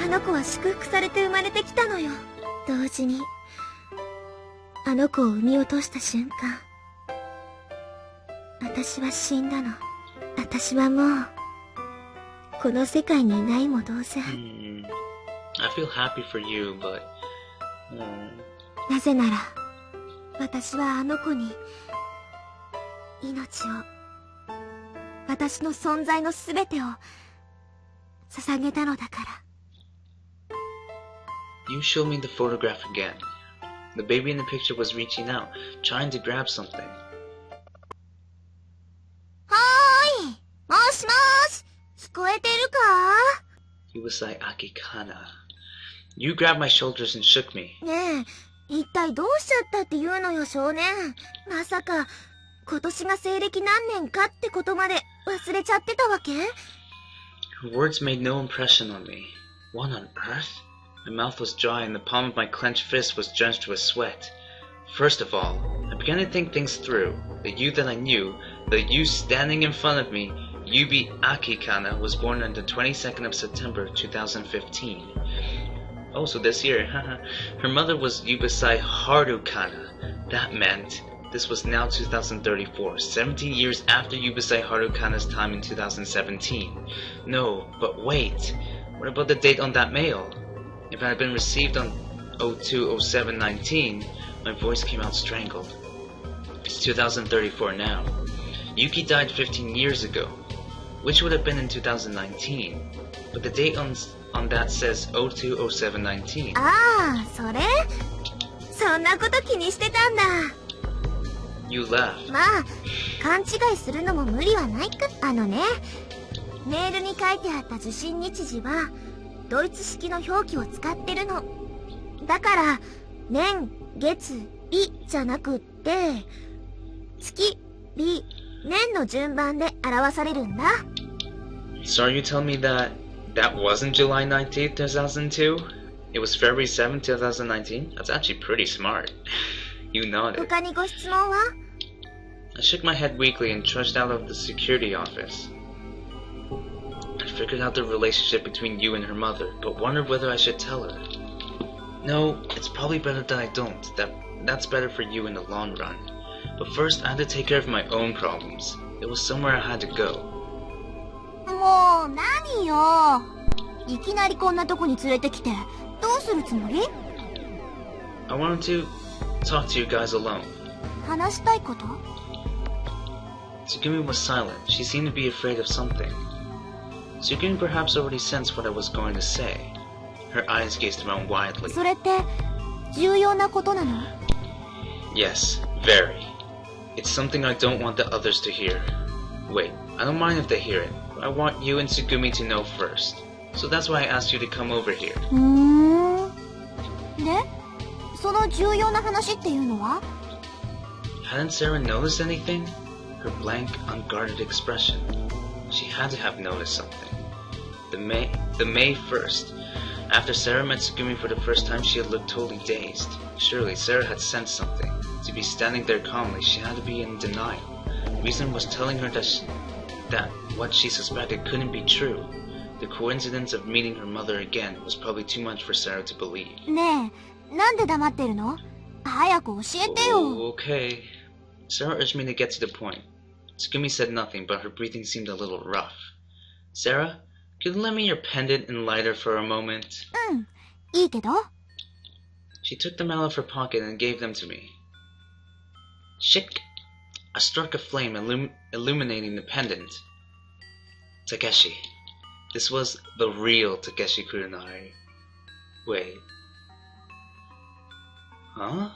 あの子は祝福されて生まれてきたのよ。同時にあの子を産み落とした瞬間、私は死んだの。私はもうこの世界にいないも同然。I feel happy for you, but... なぜなら私はあの子に命を私の存在のすべてを捧げたのだから。You show me the photograph again. The baby in the picture was reaching out, trying to grab something. はーい。もしもーし。聞こえてるか？ Yubasai Akikana. You grabbed my shoulders and shook me. ねえ、一体どうしちゃったって言うのよ、少年。まさか、今年が西暦何年かってことまで忘れちゃってたわけ？ Her words made no impression on me. What on earth? My mouth was dry and the palm of my clenched fist was drenched with sweat. First of all, I began to think things through. The you that I knew, the you standing in front of me, Yubi Akikana, was born on the 22nd of September 2015. Oh, so this year, Her mother was Yubasai Harukana. That meant this was now 2034, 17 years after Yubasai Harukana's time in 2017. No, but wait, what about the date on that mail? If it had been received on 02/07/19, my voice came out strangled. It's 2034 now. Yuki died 15 years ago, which would have been in 2019, but the date on that says 02/07/19. ああ、それ？そんなこと気にしてたんだ。You left. まあ、勘違いするのも無理はないか。メールに書いてあった受信日時は、ドイツ式の表記を使ってるの。だから、年、月、日じゃなくって、月、日、年の順番で表されるんだ。So are you telling me that wasn't July 19th, 2002? It was February 7th, 2019? That's actually pretty smart. You nodded. 他にご質問は？ I shook my head weakly and trudged out of the security office. I figured out the relationship between you and her mother, but wondered whether I should tell her. No, it's probably better that I don't. That's better for you in the long run. But first, I had to take care of my own problems. It was somewhere I had to go. もう何よ。いきなりこんなとこに連れてきて、どうするつもり？ I wanted to talk to you guys alone. 話したいこと？ Tsugumi was silent. She seemed to be afraid of something. Tsugumi perhaps already sensed what I was going to say. Her eyes gazed around widely. それって重要なことなの？ Yes, very. It's something I don't want the others to hear. Wait, I don't mind if they hear it, but I want you and Tsugumi to know first. So that's why I asked you to come over here. で、その重要な話っていうのは？ Hadn't Sarah noticed anything? Her blank, unguarded expression. She had to have noticed something. The May 1st. After Sarah met Tsugumi for the first time, she had looked totally dazed. Surely Sarah had sensed something. To be standing there calmly, she had to be in denial. Reason was telling her that what she suspected couldn't be true. The coincidence of meeting her mother again was probably too much for Sarah to believe. ねえ、なんで黙ってるの？早く教えてよ。Oh, okay. Sarah urged me to get to the point. Tsugumi said nothing, but her breathing seemed a little rough. Sarah, could you lend me your pendant and lighter for a moment? いいけど。She took them out of her pocket and gave them to me. Shik! I struck a flame, illuminating the pendant. Takeshi. This was the real Takeshi Kurenari. Wait. Huh?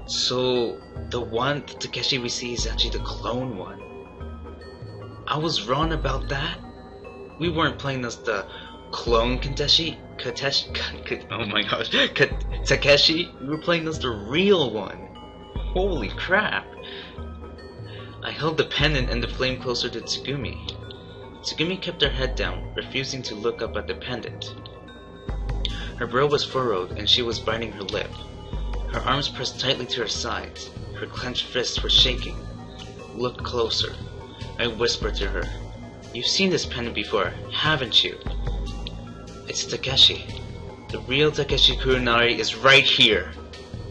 So, the one Takeshi we see is actually the clone one. I was wrong about that? We weren't playing as the clone Takeshi? Oh my gosh. Takeshi? We were playing as the real one. Holy crap. I held the pendant and the flame closer to Tsugumi. Tsugumi kept her head down, refusing to look up at the pendant. Her brow was furrowed and she was biting her lip. Her arms pressed tightly to her sides. Her clenched fists were shaking. Look closer. I whispered to her. You've seen this pendant before, haven't you? It's Takeshi. The real Takeshi Kurenari is right here.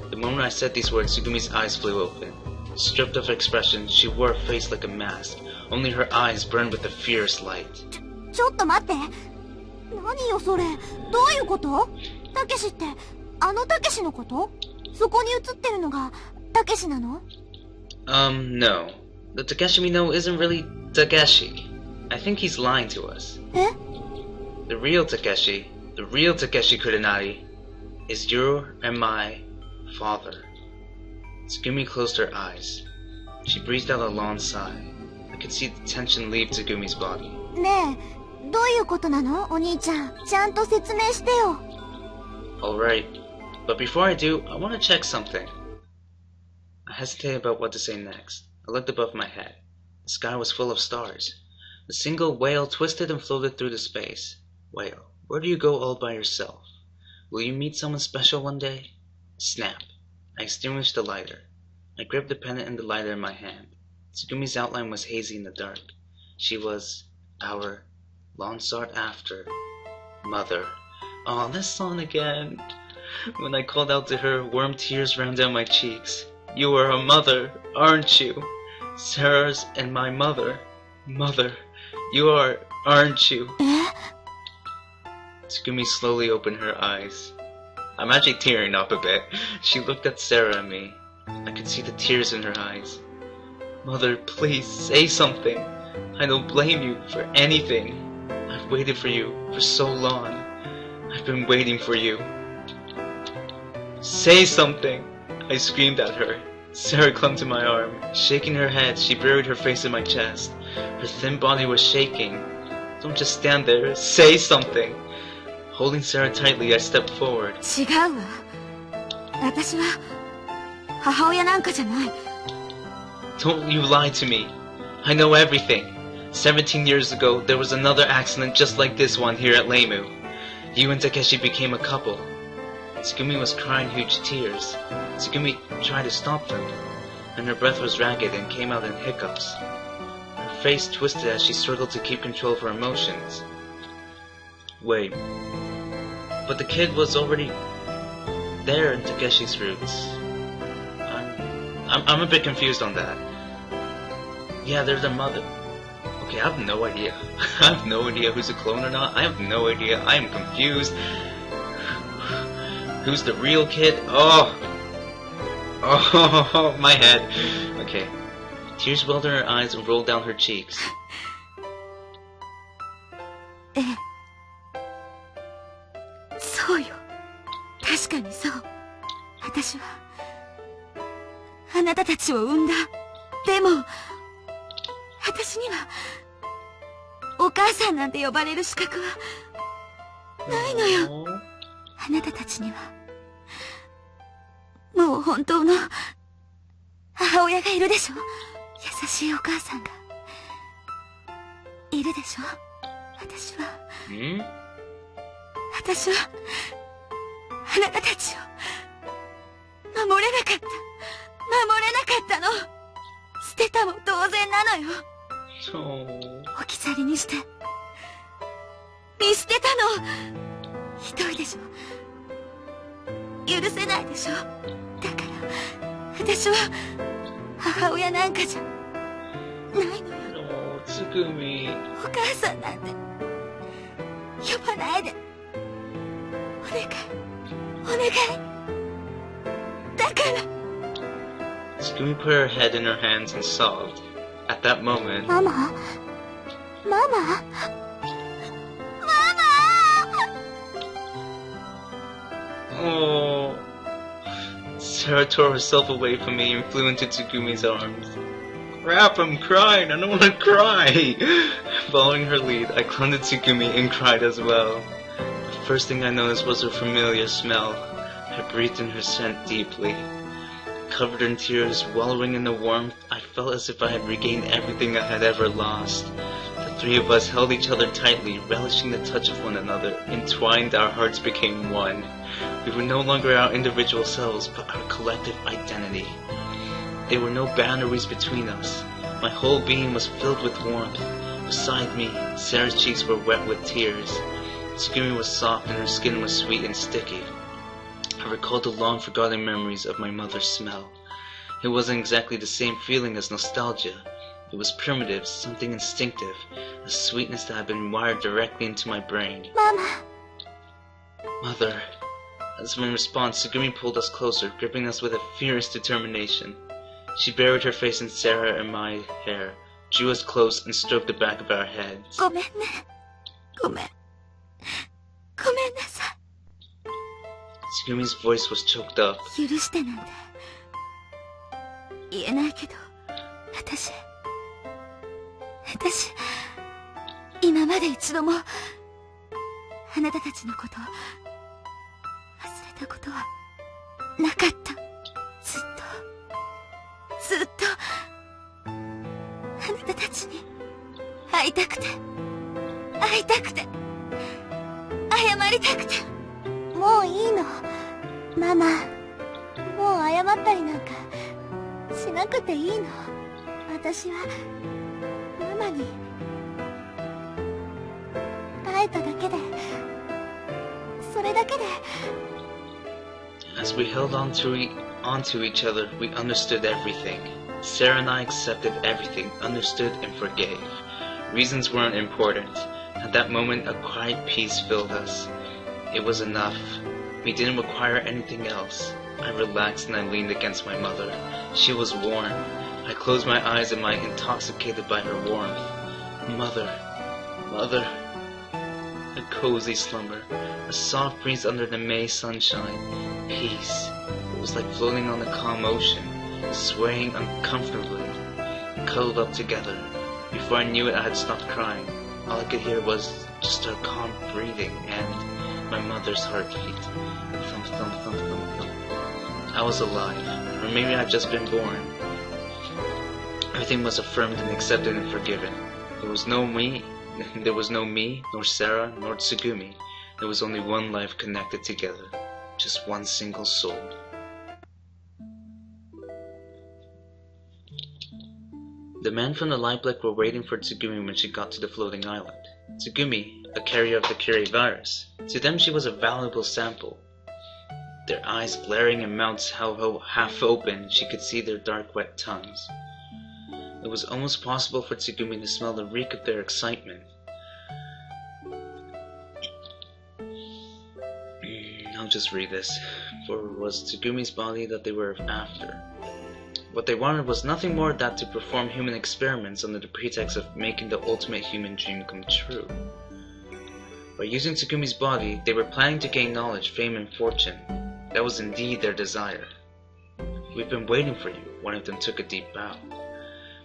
The moment I said these words, Tsugumi's eyes flew open. Stripped of expression, she wore a face like a mask. Only her eyes burned with a fierce light. ちょっと待って。何よそれ。どういうこと？たけしって、あのたけしのこと？そこに映ってるのがたけしなの？ No. The Takeshi we know isn't really Takeshi. I think he's lying to us. Eh? The real Takeshi Kurenari, is your and my father. Tsugumi closed her eyes. She breathed out a long sigh. I could see the tension leave Tsugumi's body. ねえ、どういうことなのお兄ちゃん。ちゃんと説明してよ。Alright, but before I do, I want to check something. I hesitated about what to say next. I looked above my head. The sky was full of stars. A single whale twisted and floated through the space. Whale, where do you go all by yourself? Will you meet someone special one day? Snap. I extinguished the lighter. I gripped the pendant and the lighter in my hand. Tsugumi's outline was hazy in the dark. She was our long-sought-after mother. Oh, this song again. When I called out to her, warm tears ran down my cheeks. You are a mother, aren't you? Sarah's and my mother. Mother, you are, aren't you? Tsugumi slowly opened her eyes. I'm actually tearing up a bit. She looked at Sarah and me. I could see the tears in her eyes. Mother, please, say something. I don't blame you for anything. I've waited for you for so long. I've been waiting for you. Say something! I screamed at her. Sarah clung to my arm. Shaking her head, she buried her face in my chest. Her thin body was shaking. Don't just stand there. Say something! Holding Sarah tightly, I stepped forward. 違うわ。私は母親なんかじゃない。 Don't you lie to me. I know everything. 17 years ago, there was another accident just like this one here at Lemeu. You and Takeshi became a couple. Tsugumi was crying huge tears. Tsugumi tried to stop them, and her breath was ragged and came out in hiccups. Her face twisted as she struggled to keep control of her emotions. Wait, but the kid was already there in Takeshi's roots. I'm a bit confused on that. Yeah, they're the mother. Okay, I have no idea. I have no idea who's a clone or not. I have no idea. I am confused. Who's the real kid? Oh, my head. Okay. Tears welled in her eyes and rolled down her cheeks. ええ。そうよ。確かにそう。私はあなたたちを産んだ。でも私にはお母さんなんて呼ばれる資格はないのよ。あなたたちにはもう本当の母親がいるでしょ。優しいお母さんがいるでしょ。私はあなたたちを守れなかったの。捨てたも同然なのよ。置き去りにして見捨てたの。ひどいでしょ。許せないでしょ。だから私は母親なんかじゃないのよ。つぐみ。お母さんなんて呼ばないで。お願いお願い。だから。Tsugumi put her head in her hands and sobbed. At that moment... Mama? Mama? Oh... Sarah tore herself away from me and flew into Tsugumi's arms. Crap, I'm crying! I don't want to cry! Following her lead, I clung to Tsugumi and cried as well. The first thing I noticed was her familiar smell. I breathed in her scent deeply. Covered in tears, wallowing in the warmth, I felt as if I had regained everything I had ever lost. The three of us held each other tightly, relishing the touch of one another. Entwined, our hearts became one. We were no longer our individual selves, but our collective identity. There were no boundaries between us. My whole being was filled with warmth. Beside me, Sarah's cheeks were wet with tears. Tsugumi was soft and her skin was sweet and sticky. I recalled the long-forgotten memories of my mother's smell. It wasn't exactly the same feeling as nostalgia. It was primitive, something instinctive, a sweetness that had been wired directly into my brain. Mama. Mother. As in response, Tsugumi pulled us closer, gripping us with a fierce determination. She buried her face in Sarah and my hair, drew us close, and stroked the back of our heads. ごめんね。ごめん。ごめんなさい。 Tsugumi's voice was choked up. 許してなんて言えないけど、私今まで一度もあなたたちのこと忘れたことはなかった。ずっとあなたたちに会いたくて謝りたくて。もういいのママ。もう謝ったりなんかしなくていいの。私はママに会えただけで、それだけで。 As we held onto each other, we understood everything. Sarah and I accepted everything, understood and forgave. Reasons weren't important. At that moment, a quiet peace filled us. It was enough. We didn't require anything else. I relaxed and I leaned against my mother. She was warm. I closed my eyes and I intoxicated by her warmth. Mother. A cozy slumber. A soft breeze under the May sunshine. Peace. It was like floating on the calm ocean, swaying uncomfortably, cuddled up together. Before I knew it, I had stopped crying. All I could hear was just her calm breathing and my mother's heartbeat. Thump, thump, thump, thump, thump. I was alive, or maybe I'd just been born. Everything was affirmed and accepted and forgiven. There was no me, nor Sarah, nor Tsugumi. There was only one life connected together. Just one single soul. The men from the Lieblich were waiting for Tsugumi when she got to the floating island. Tsugumi, a carrier of the Curie virus. To them she was a valuable sample. Their eyes glaring and mouths half open, she could see their dark wet tongues. It was almost possible for Tsugumi to smell the reek of their excitement. I'll just read this, for it was Tsugumi's body that they were after. What they wanted was nothing more than to perform human experiments under the pretext of making the ultimate human dream come true. By using Tsugumi's body, they were planning to gain knowledge, fame, and fortune. That was indeed their desire. "We've been waiting for you," one of them took a deep bow.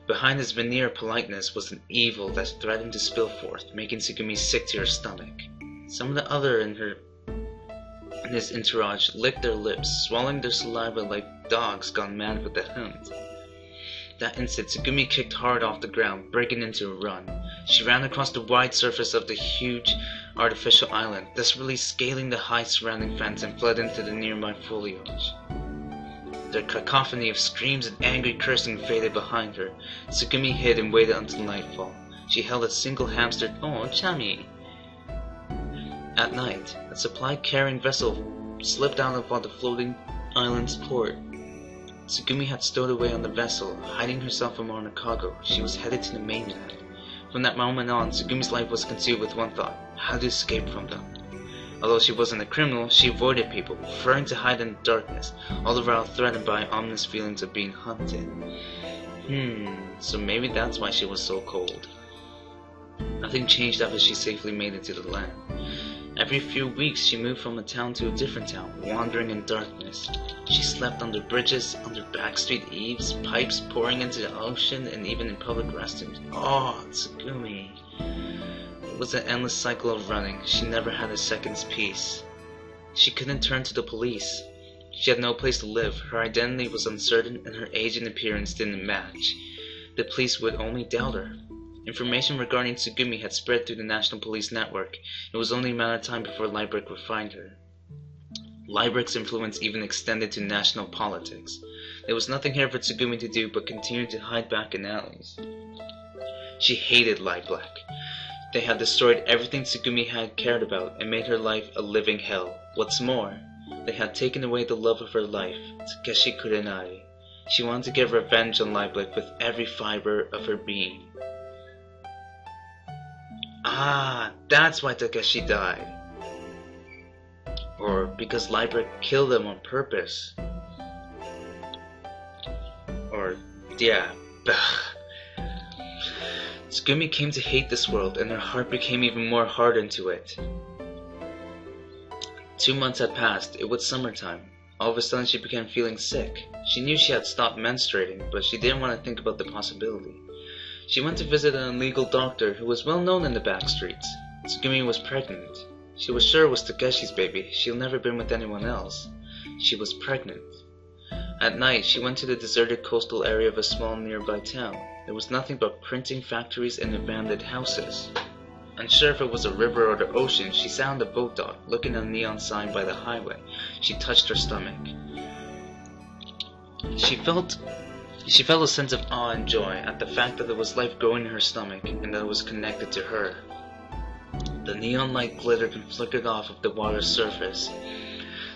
Behind his veneer of politeness was an evil that threatened to spill forth, making Tsugumi sick to her stomach. Some of the other in his entourage licked their lips, swallowing their saliva like dogs gone mad with the hunt. That instant, Tsugumi kicked hard off the ground, breaking into a run. She ran across the wide surface of the huge artificial island, desperately scaling the high surrounding fence, and fled into the nearby foliage. The cacophony of screams and angry cursing faded behind her. Tsugumi hid and waited until nightfall. She held a single hamster. Oh, Chami! At night, a supply-carrying vessel slipped out of the floating island's port. Tsugumi had stowed away on the vessel, hiding herself among her cargo. She was headed to the mainland. From that moment on, Tsugumi's life was consumed with one thought: how to escape from them. Although she wasn't a criminal, she avoided people, preferring to hide in the darkness, all the while threatened by ominous feelings of being hunted. So maybe that's why she was so cold. Nothing changed after she safely made it to the land. Every few weeks she moved from a town to a different town, wandering in darkness. She slept under bridges, under backstreet eaves, pipes pouring into the ocean, and even in public restrooms. Oh, Tsugumi. It was an endless cycle of running. She never had a second's peace. She couldn't turn to the police. She had no place to live. Her identity was uncertain, and her age and appearance didn't match. The police would only doubt her. Information regarding Tsugumi had spread through the National Police Network. It was only a matter of time before Lieblich would find her. Lieblich's influence even extended to national politics. There was nothing here for Tsugumi to do but continue to hide back in alleys. She hated Lieblich. They had destroyed everything Tsugumi had cared about and made her life a living hell. What's more, they had taken away the love of her life, Takeshi Kurenai. She wanted to get revenge on Lieblich with every fiber of her being. Ah, that's why Takeshi died. Or because Lieblich killed him on purpose. Or Yeah, Tsugumi came to hate this world, and her heart became even more hardened to it. 2 months had passed. It was summertime. All of a sudden she began feeling sick. She knew she had stopped menstruating, but she didn't want to think about the possibility. She went to visit an illegal doctor who was well known in the back streets. Tsugumi was pregnant. She was sure it was Takeshi's baby. She'd never been with anyone else. She was pregnant. At night, she went to the deserted coastal area of a small nearby town. There was nothing but printing factories and abandoned houses. Unsure if it was a river or the ocean, she sat on the boat dock, looking at a neon sign by the highway. She touched her stomach. She felt a sense of awe and joy at the fact that there was life growing in her stomach and that it was connected to her. The neon light glittered and flickered off of the water's surface.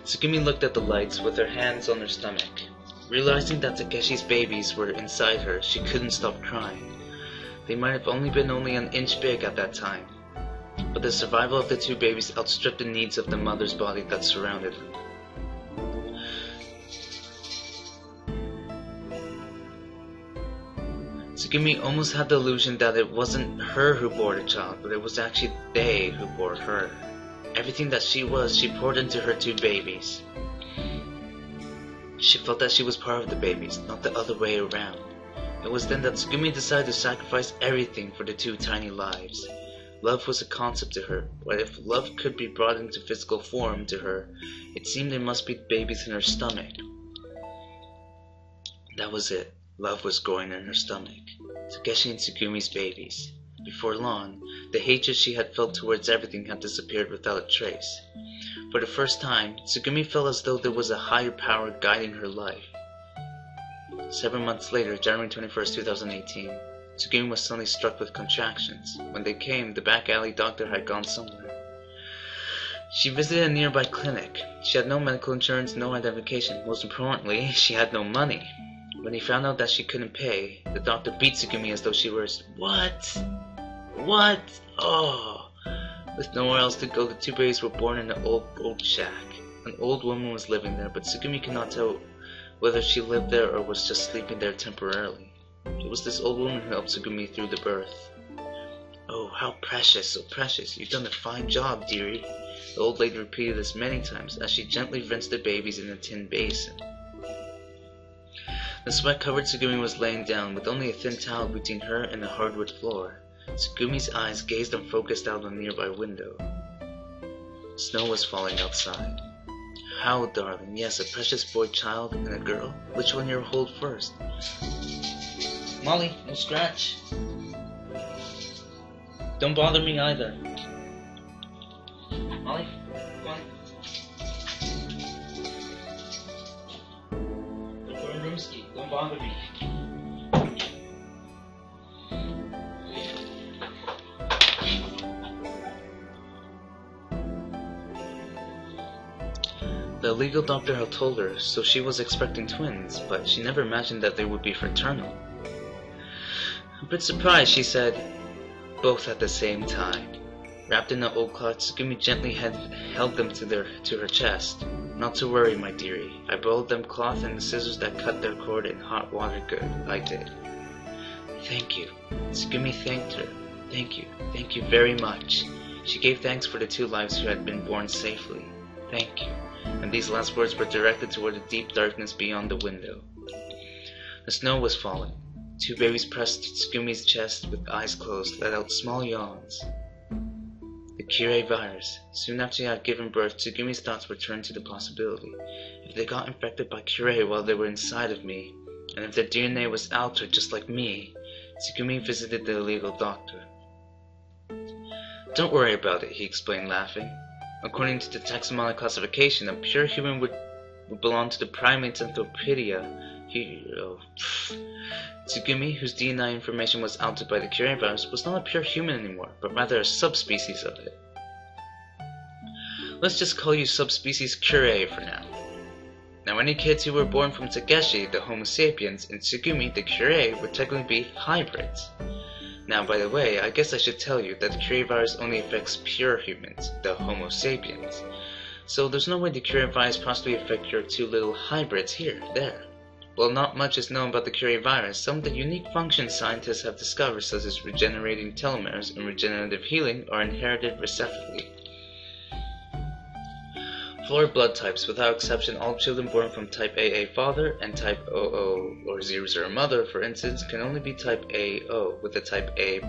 Tsugumi looked at the lights with her hands on her stomach. Realizing that Takeshi's babies were inside her, she couldn't stop crying. They might have only been an inch big at that time, but the survival of the 2 babies outstripped the needs of the mother's body that surrounded her. Tsugumi almost had the illusion that it wasn't her who bore the child, but it was actually they who bore her. Everything that she was, she poured into her 2 babies. She felt that she was part of the babies, not the other way around. It was then that Tsugumi decided to sacrifice everything for the 2 tiny lives. Love was a concept to her, but if love could be brought into physical form to her, it seemed there must be babies in her stomach. That was it. Love was growing in her stomach. Takeshi and Tsugumi's babies. Before long, the hatred she had felt towards everything had disappeared without a trace. For the first time, Tsugumi felt as though there was a higher power guiding her life. 7 months later, January 21st, 2018, Tsugumi was suddenly struck with contractions. When they came, the back alley doctor had gone somewhere. She visited a nearby clinic. She had no medical insurance, no identification. Most importantly, she had no money. When he found out that she couldn't pay, the doctor beat Tsugumi as though she were What? Oh! With nowhere else to go, the 2 babies were born in an old boat shack. An old woman was living there, but Tsugumi could not tell whether she lived there or was just sleeping there temporarily. It was this old woman who helped Tsugumi through the birth. Oh, how precious, so precious. You've done a fine job, dearie. The old lady repeated this many times as she gently rinsed the babies in a tin basin. The sweat-covered Tsugumi was laying down, with only a thin towel between her and the hardwood floor. Tsugumi's eyes gazed and focused out on a nearby window. Snow was falling outside. How, darling? Yes, a precious boy child and a girl? Which one you'll hold first? Molly, no scratch. Don't bother me either. Molly, come on. Roomski, don't bother me. The legal doctor had told her, so she was expecting twins, but she never imagined that they would be fraternal. A bit surprised, she said, both at the same time. Wrapped in an old cloth, Tsugumi gently held them to her chest. Not to worry, my dearie. I boiled them cloth and the scissors that cut their cord in hot water good. I did. Thank you. Tsugumi thanked her. Thank you very much. She gave thanks for the 2 lives who had been born safely. Thank you. And these last words were directed toward the deep darkness beyond the window. The snow was falling. 2 babies pressed to Tsugumi's chest with eyes closed, let out small yawns. The Kirei virus. Soon after she had given birth, Tsugumi's thoughts were turned to the possibility. If they got infected by Kirei while they were inside of me, and if their DNA was altered just like me, Tsugumi visited the illegal doctor. Don't worry about it, he explained, laughing. According to the taxonomic classification, a pure human would belong to the primates Anthropoida. Tsugumi, whose DNA information was altered by the Kirei virus, was not a pure human anymore, but rather a subspecies of it. Let's just call you subspecies Kirei for now. Now any kids who were born from Takeshi, the Homo sapiens, and Tsugumi, the Kirei, would technically be hybrids. Now, by the way, I guess I should tell you that the Kirei virus only affects pure humans, the Homo sapiens. So there's no way the Kirei virus possibly affect your 2 little hybrids here, there. While not much is known about the Curie virus, some of the unique functions scientists have discovered, such as regenerating telomeres and regenerative healing, are inherited recessively. For blood types, without exception, all children born from type AA father and type OO or 00 mother, for instance, can only be type AO with the type A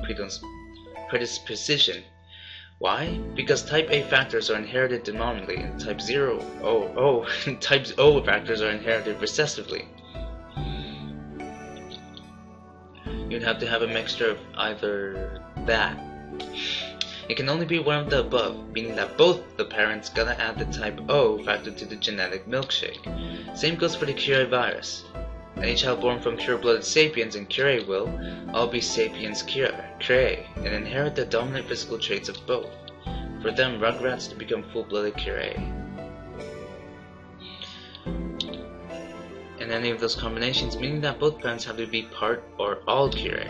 predisposition. Why? Because type A factors are inherited dominantly, and type type O factors are inherited recessively. You'd have to have a mixture of either that. It can only be one of the above, meaning that both the parents gotta add the type O factor to the genetic milkshake. Same goes for the Curie virus. Any child born from pure-blooded sapiens and Curie will all be sapiens Curie and inherit the dominant physical traits of both. For them, rugrats to become full-blooded Curie. In any of those combinations, meaning that both parents have to be part or all Curie.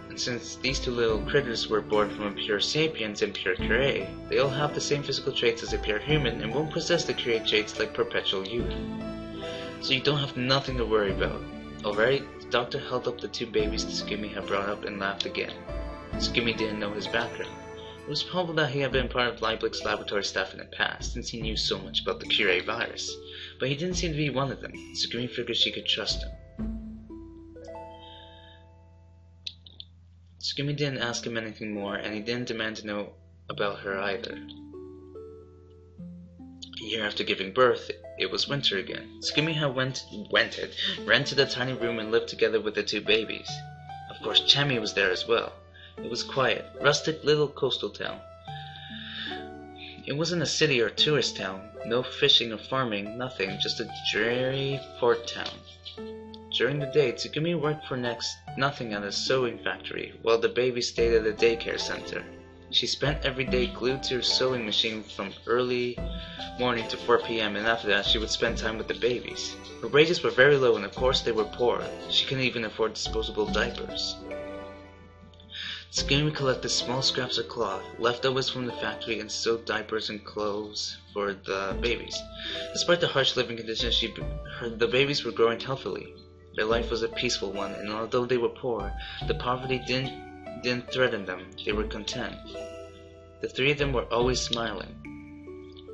And since these two little critters were born from a pure sapiens and pure Curie, they all have the same physical traits as a pure human and won't possess the Curie traits like perpetual youth. So you don't have nothing to worry about. Alright, the doctor held up the two babies Tsugumi had brought up and laughed again. Tsugumi didn't know his background. It was probable that he had been part of Leibniz laboratory staff in the past, since he knew so much about the Curie virus, but he didn't seem to be one of them. Tsugumi figured she could trust him. Tsugumi didn't ask him anything more, and he didn't demand to know about her either. A year after giving birth, it was winter again. Tsugumi had rented a tiny room and lived together with the two babies. Of course, Chami was there as well. It was quiet, rustic little coastal town. It wasn't a city or tourist town, no fishing or farming, nothing, just a dreary port town. During the day, Tsugumi worked for nothing at a sewing factory, while the baby stayed at a daycare center. She spent every day glued to her sewing machine from early morning to 4 p.m. and after that she would spend time with the babies. Her wages were very low and of course they were poor. She couldn't even afford disposable diapers. Tsugumi collected small scraps of cloth, leftovers from the factory, and sewed diapers and clothes for the babies. Despite the harsh living conditions, the babies were growing healthily. Their life was a peaceful one, and although they were poor, the poverty didn't threaten them. They were content. The three of them were always smiling.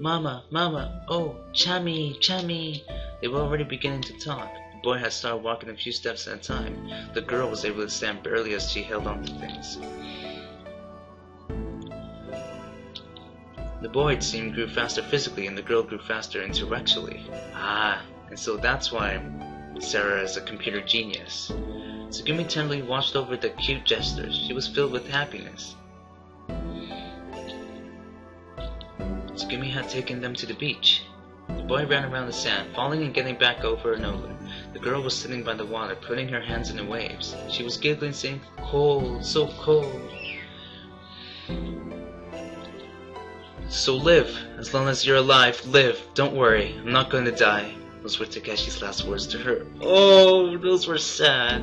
Mama, Mama, oh, Chami, Chami. They were already beginning to talk. The boy had started walking a few steps at a time. The girl was able to stand barely as she held on to things. The boy, it seemed, grew faster physically, and the girl grew faster intellectually. Ah, and so that's why Sarah is a computer genius. Tsugumi tenderly watched over the cute gestures. She was filled with happiness. Tsugumi had taken them to the beach. The boy ran around the sand, falling and getting back over and over. The girl was sitting by the water, putting her hands in the waves. She was giggling, saying, "Cold, so cold." So live. As long as you're alive, live. Don't worry. I'm not going to die. Those were Takeshi's last words to her. Oh, those were sad.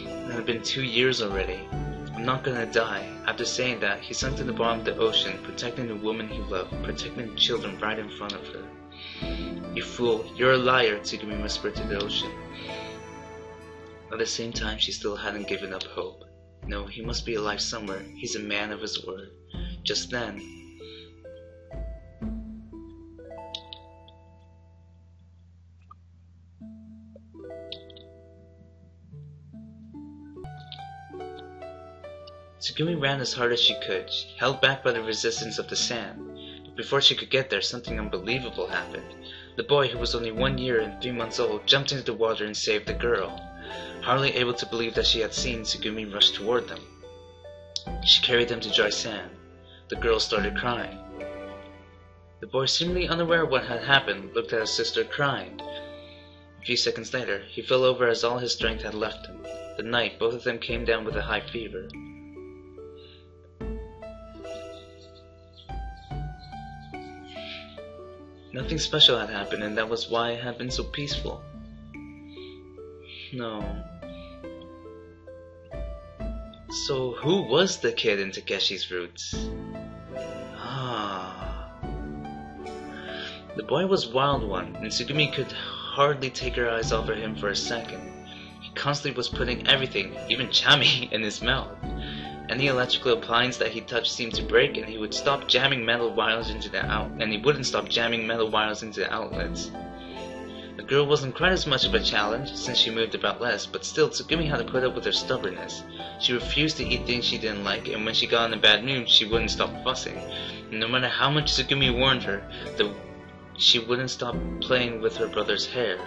It had been 2 years already. I'm not gonna die. After saying that, he sunk to the bottom of the ocean, protecting the woman he loved, protecting the children right in front of her. You fool, you're a liar, Tsugumi whispered to the ocean. At the same time, she still hadn't given up hope. No, he must be alive somewhere. He's a man of his word. Just then, Tsugumi ran as hard as she could, held back by the resistance of the sand. But before she could get there, something unbelievable happened. The boy, who was only 1 year and 3 months old, jumped into the water and saved the girl. Hardly able to believe that she had seen, Tsugumi rushed toward them. She carried them to dry sand. The girl started crying. The boy, seemingly unaware of what had happened, looked at his sister crying. A few seconds later, he fell over as all his strength had left him. The night, both of them came down with a high fever. Nothing special had happened, and that was why it had been so peaceful. No. So who was the kid in Takeshi's roots? Ah. The boy was Wild One, and Tsugumi could hardly take her eyes off of him for a second. He constantly was putting everything, even chami, in his mouth. Any electrical appliance that he touched seemed to break, and he would stop jamming metal wires into the wouldn't stop jamming metal wires into the outlets. The girl wasn't quite as much of a challenge, since she moved about less, but still Tsugumi had to put up with her stubbornness. She refused to eat things she didn't like, and when she got in a bad mood, she wouldn't stop fussing. And no matter how much Tsugumi warned her, she wouldn't stop playing with her brother's hair,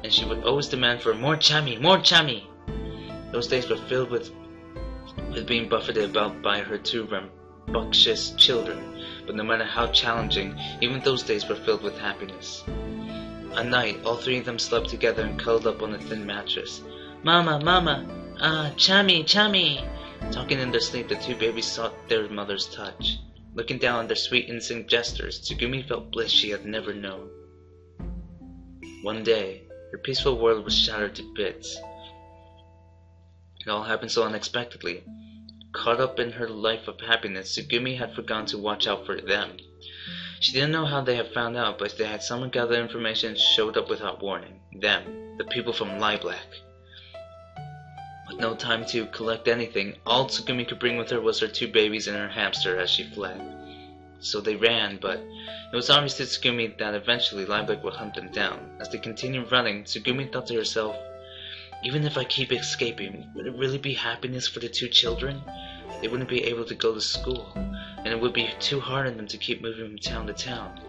and she would always demand for more chami, more chami! Those days were filled with being buffeted about by her two rambunctious children, but no matter how challenging, even those days were filled with happiness. At night, all three of them slept together and cuddled up on a thin mattress. Mama, mama, chami, chami! Talking in their sleep, the two babies sought their mother's touch. Looking down on their sweet innocent gestures, Tsugumi felt bliss she had never known. One day, her peaceful world was shattered to bits. It all happened so unexpectedly. Caught up in her life of happiness, Tsugumi had forgotten to watch out for them. She didn't know how they had found out, but they had someone gather information and showed up without warning. Them, the people from Lemeu. With no time to collect anything, all Tsugumi could bring with her was her two babies and her hamster as she fled. So they ran, but it was obvious to Tsugumi that eventually Lemeu would hunt them down. As they continued running, Tsugumi thought to herself, even if I keep escaping, would it really be happiness for the two children? They wouldn't be able to go to school, and it would be too hard on them to keep moving from town to town.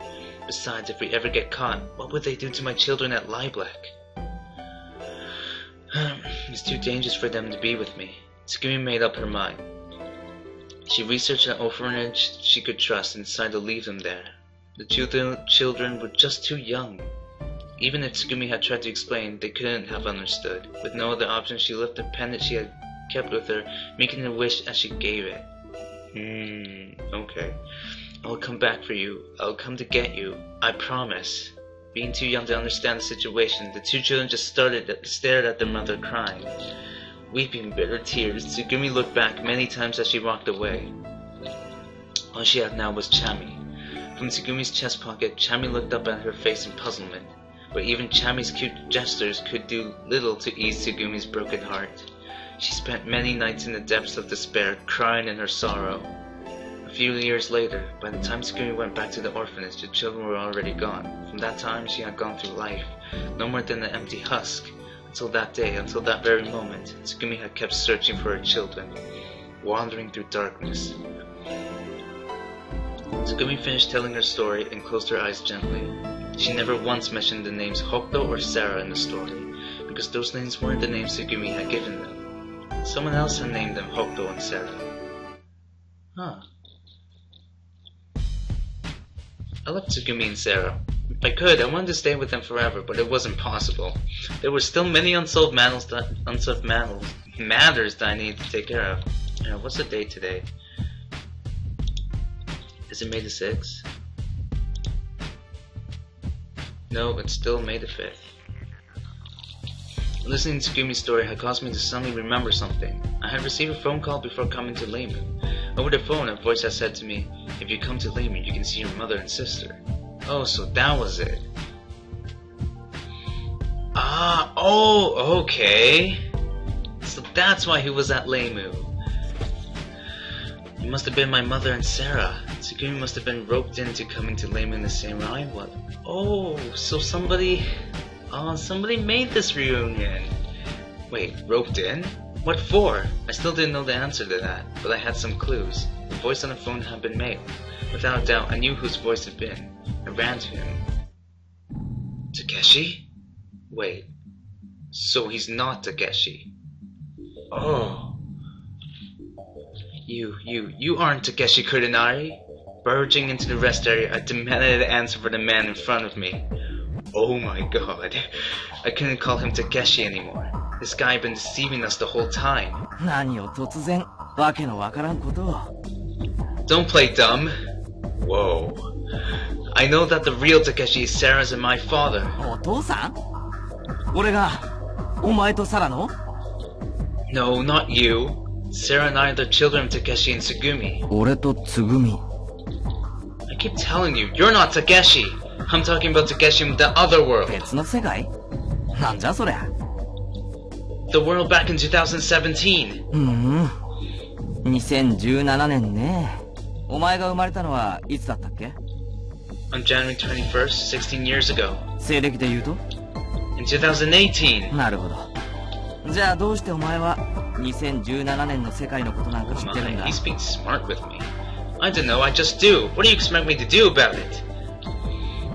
Besides, if we ever get caught, what would they do to my children at Lemeu? It's too dangerous for them to be with me. Tsugumi made up her mind. She researched an orphanage she could trust and decided to leave them there. The children were just too young. Even if Tsugumi had tried to explain, they couldn't have understood. With no other option, she left the pendant she had kept with her, making a wish as she gave it. Okay. I'll come back for you. I'll come to get you. I promise. Being too young to understand the situation, the two children just stared at their mother crying. Weeping bitter tears, Tsugumi looked back many times as she walked away. All she had now was chami. From Tsugumi's chest pocket, Chami looked up at her face in puzzlement, but even Chami's cute gestures could do little to ease Tsugumi's broken heart. She spent many nights in the depths of despair, crying in her sorrow. A few years later, by the time Tsugumi went back to the orphanage, the children were already gone. From that time, she had gone through life, no more than an empty husk. Until that day, until that very moment, Tsugumi had kept searching for her children, wandering through darkness. Tsugumi finished telling her story and closed her eyes gently. She never once mentioned the names Koko or Sarah in the story, because those names weren't the names Tsugumi had given them. Someone else had named them Koko and Sarah. Huh. I loved Tsugumi and Sarah. If I could, I wanted to stay with them forever, but it wasn't possible. There were still many unsolved matters that I needed to take care of. What's the date today? Is it May the 6th? No, it's still May the 5th. Listening to Tsugumi's story had caused me to suddenly remember something. I had received a phone call before coming to Lemeu. Over the phone, a voice had said to me, "If you come to Lemeu, you can see your mother and sister." Oh, so that was it. Okay. So that's why he was at Lemeu. It must have been my mother and Sarah. Tsugumi must have been roped into coming to Lemeu in the same way I was. Oh, so somebody made this reunion. Wait, roped in? What for? I still didn't know the answer to that, but I had some clues. The voice on the phone had been male. Without a doubt, I knew whose voice it had been. I ran to him. Takeshi? Wait, so he's not Takeshi. Oh. You aren't Takeshi Kurenari? Barging into the rest area, I demanded an answer for the man in front of me. Oh my god. I couldn't call him Takeshi anymore. This guy had been deceiving us the whole time. Don't play dumb. Whoa. I know that the real Takeshi is Sarah's and my father. No, not you. Sarah and I are the children of Takeshi and Tsugumi. I keep telling you, you're not Takeshi. I'm talking about Takeshi in the other world. 別の世界？なんじゃそりゃ。The world back in 2017. 2017年ね。お前が生まれたのはいつだったっけ？ On January 21st, 16 years ago. 西暦で言うと？ In 2018. なるほど。じゃあどうしてお前は2017年の世界のことなんか知ってるんだ？ He's being smart with me. I don't know, I just do. What do you expect me to do about it?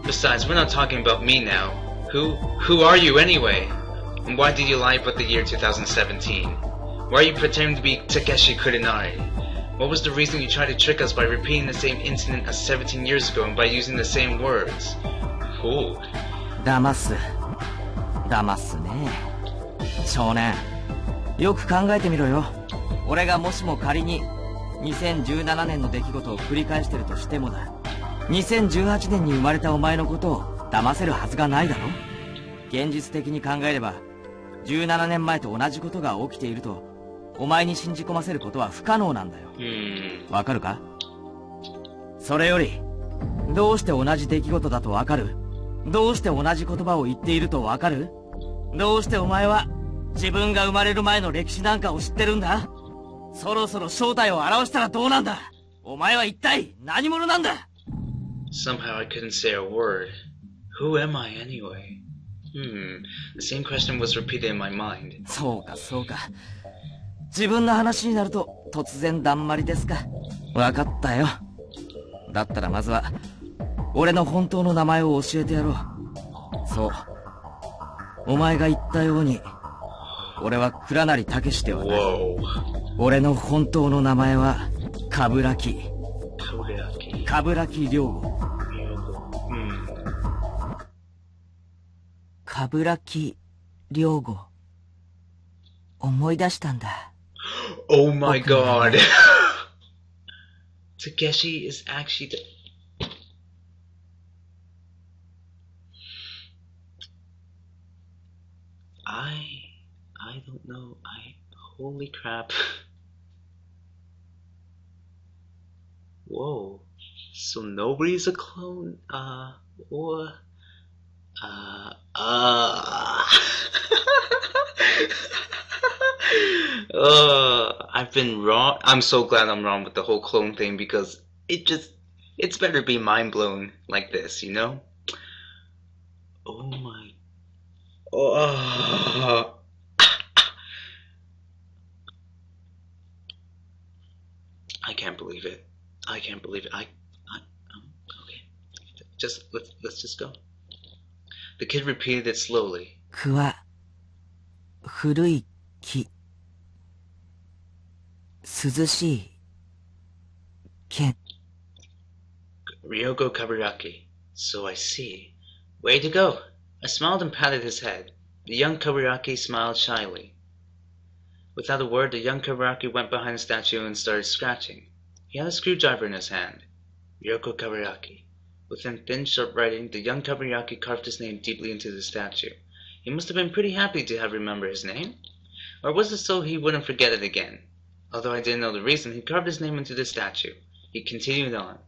Besides, we're not talking about me now. Who are you anyway? And why did you lie about the year 2017? Why are you pretending to be Takeshi Kurenari? What was the reason you tried to trick us by repeating the same incident as 17 years ago and by using the same words? Who? 騙すね。少年、よく考えてみろよ。俺がもしも仮に2017年の出来事を繰り返してるとしてもだ。2018年に生まれたお前のことを騙せるはずがないだろ。現実的に考えれば17年前と同じことが起きているとお前に信じ込ませることは不可能なんだよ。わかるか？それよりどうして同じ出来事だとわかる？どうして同じ言葉を言っているとわかる？どうしてお前は自分が生まれる前の歴史なんかを知ってるんだ？そろそろ正体を表したらどうなんだ？お前は一体何者なんだ？ Somehow I couldn't say a word. Who am I anyway? The same question was repeated in my mind. そうか。自分の話になると突然だんまりですか。わかったよ。だったらまずは俺の本当の名前を教えてやろう。そう。お前が言ったように俺は倉成武ではない。俺の本当の名前は鏑木良吾。鏑木良吾。思い出したんだ。Oh my god. Takeshi is actually the... I don't know. Holy crap. Whoa. So nobody's a clone? I've been wrong. I'm so glad I'm wrong with the whole clone thing because it's better be mind blown like this, you know? Oh my. I can't believe it. Okay. Let's just go. The kid repeated it slowly. くわ、古い木、涼しい剣。 Ryoko Kaburaki. So I see. Way to go. I smiled and patted his head. The young Kaburaki smiled shyly. Without a word, the young Kaburaki went behind the statue and started scratching. He had a screwdriver in his hand. Ryoko Kaburaki. Within thin, sharp writing, the young Kaburaki carved his name deeply into the statue. He must have been pretty happy to have remembered his name. Or was it so he wouldn't forget it again? Although I didn't know the reason, he carved his name into the statue. He continued on.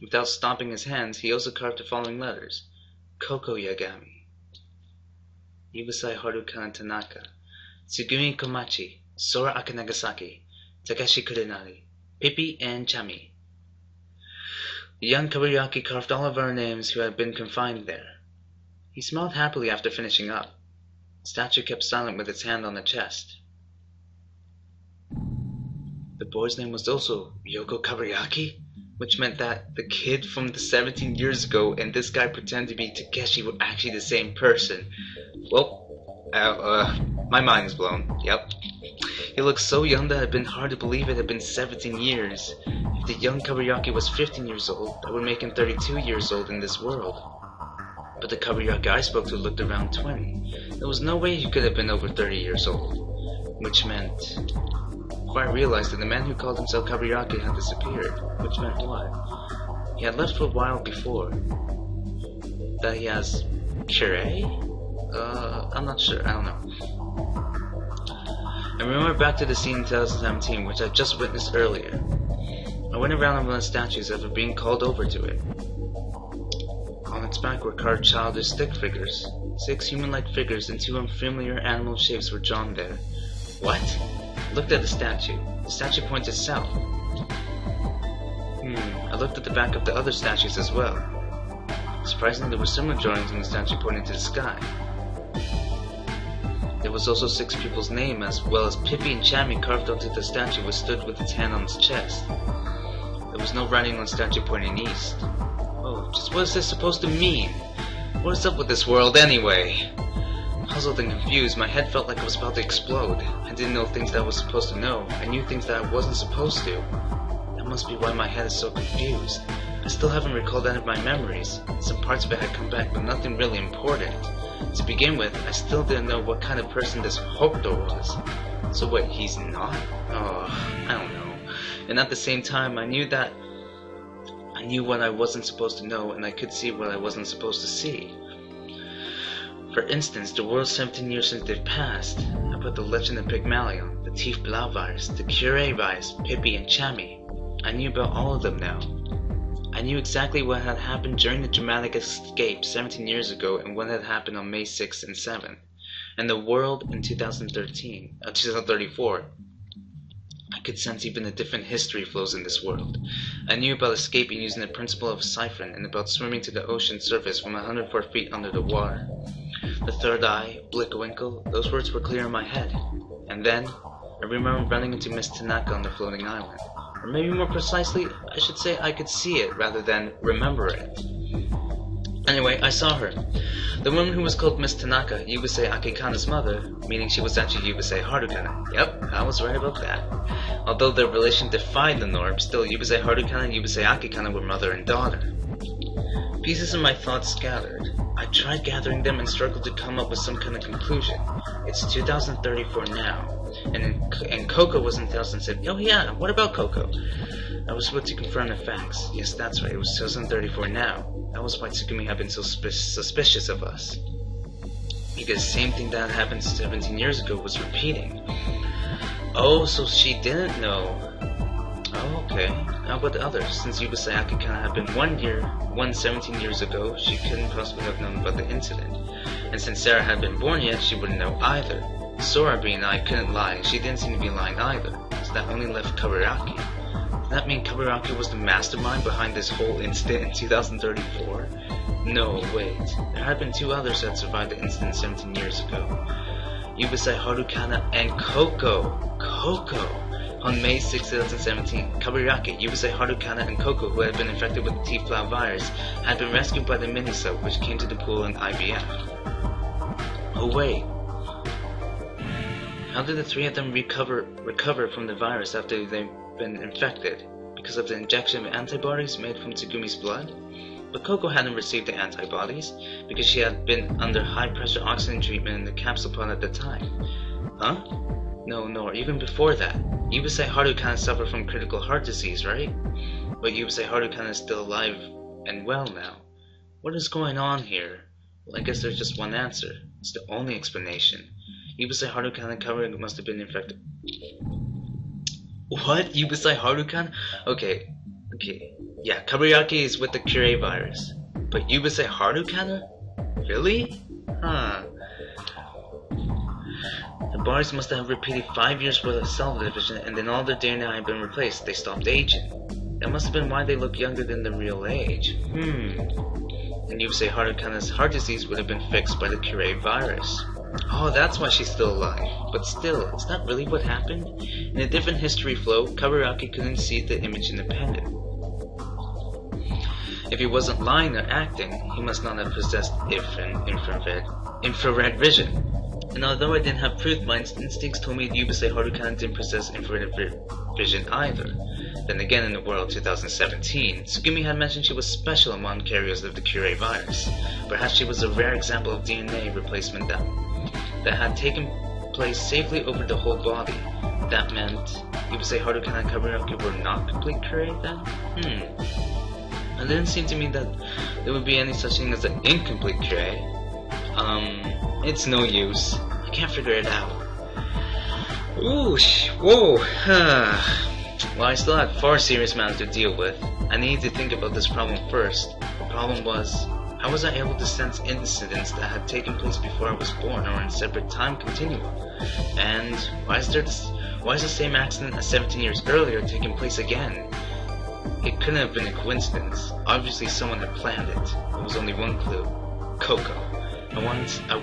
Without stopping his hands, he also carved the following letters. Koko Yagami. Iwasai Harukana Tanaka. Tsugumi Komachi. Sora Akanagasaki. Takeshi Kurenari. Pippi and Chami. The young Kaburaki carved all of our names who had been confined there. He smiled happily after finishing up. The statue kept silent with its hand on the chest. The boy's name was also Ryoko Kaburaki, which meant that the kid from the 17 years ago and this guy pretending to be Takeshi were actually the same person. Well, my mind is blown. Yep. He looked so young that it had been hard to believe it had been 17 years. If the young Kaburaki was 15 years old, that would make him 32 years old in this world. But the Kaburaki I spoke to looked around 20. There was no way he could have been over 30 years old. Which meant... Before I realized that the man who called himself Kaburaki had disappeared. Which meant what? He had left for a while before. That he has... Curé? I'm not sure. I don't know. I remember back to the scene in 2017, which I just witnessed earlier. I went around on one of the statues after being called over to it. On the its back were carved childish stick figures. 6 human-like figures and 2 unfamiliar animal shapes were drawn there. What? I looked at the statue. The statue pointed south. I looked at the back of the other statues as well. Surprisingly, there were similar drawings on the statue pointing to the sky. There was also 6 people's names, as well as Pippi and Chammy carved onto the statue, which stood with its hand on its chest. There was no writing on the statue pointing east. Oh, just what is this supposed to mean? What is up with this world anyway? Puzzled and confused, my head felt like it was about to explode. I didn't know things that I was supposed to know. I knew things that I wasn't supposed to. That must be why my head is so confused. I still haven't recalled any of my memories. Some parts of it had come back, but nothing really important. To begin with, I still didn't know what kind of person this Hokuto was. So wait, he's not? Oh, I don't know. And at the same time, I knew what I wasn't supposed to know, and I could see what I wasn't supposed to see. For instance, the world 17 years since they've passed. I put the Legend of Pygmalion, the Thief Blau virus, the Curie virus, Pippi and Chammy. I knew about all of them now. I knew exactly what had happened during the dramatic escape 17 years ago and what had happened on May 6 and 7. And the world in 2034. I could sense even a different history flows in this world. I knew about escaping using the principle of siphon and about swimming to the ocean surface from 104 feet under the water. The third eye, Blickwinkle, those words were clear in my head. And then, I remember running into Miss Tanaka on the floating island. Or maybe more precisely, I should say I could see it rather than remember it. Anyway, I saw her. The woman who was called Miss Tanaka, Yubusei Akikana's mother, meaning she was actually Yubusei Harukana. Yep, I was right about that. Although their relation defied the norm, still Yubusei Harukana and Yubusei Akikana were mother and daughter. Pieces of my thoughts scattered. I tried gathering them and struggled to come up with some kind of conclusion. It's 2034 now. And Koko was in 2007. Oh yeah, what about Koko? I was about to confirm the facts. Yes, that's right, it was 2034 now. That was why Tsugumi had been so suspicious of us. Because the same thing that had happened 17 years ago was repeating. Oh, so she didn't know. Oh, okay. How about the others? Since Yubusei Akikana had been 17 years ago, she couldn't possibly have known about the incident. And since Sarah had been born yet, she wouldn't know either. Sora being I couldn't lie, and she didn't seem to be lying either. So that only left Kaburaki. Does that mean Kaburaki was the mastermind behind this whole incident in 2034? No, wait. There had been 2 others that survived the incident 17 years ago. Yubusei Harukana and Koko. On May 6, 2017, Kaburaki, Yubusei Harukana, and Koko, who had been infected with the T-Flau virus, had been rescued by the Minisub, which came to the pool in IVF. Oh wait. How did the 3 of them recover from the virus after they'd been infected? Because of the injection of antibodies made from Tsugumi's blood? But Koko hadn't received the antibodies, because she had been under high-pressure oxygen treatment in the capsule pod at the time. Huh? No, even before that. Yubusei Harukana suffered from critical heart disease, right? But Yubusei Harukana is still alive and well now. What is going on here? Well, I guess there's just one answer. It's the only explanation. Yubusei Harukana and Kaburaki must have been infected. What? Yubusei Harukana? Okay. Yeah, Kaburaki is with the Curie virus. But Yubusei Harukana? Really? Huh. The bodies must have repeated 5 years worth of cell division, and then all their DNA had been replaced. They stopped aging. That must have been why they look younger than their real age. And Yubusei Harukana's heart disease would have been fixed by the Curie virus. Oh, that's why she's still alive. But still, is that really what happened? In a different history flow, Kaburaki couldn't see the image independent. If he wasn't lying or acting, he must not have possessed infrared vision. And although I didn't have proof, my instincts told me Yubusei Harukana didn't possess infrared vision either. Then again, in the world 2017, Tsugumi had mentioned she was special among carriers of the Curie virus. Perhaps she was a rare example of DNA replacement that had taken place safely over the whole body. That meant Yubusei Harukana and Kaburaki were not complete Curie then? It didn't seem to me that there would be any such thing as an incomplete Curie. It's no use. I can't figure it out. Ooh, whoa. Well, I still had far serious matters to deal with. I needed to think about this problem first. The problem was, How was I able to sense incidents that had taken place before I was born or in separate time continuum? And why is the same accident as 17 years earlier taking place again? It couldn't have been a coincidence. Obviously someone had planned it. There was only one clue. Koko. I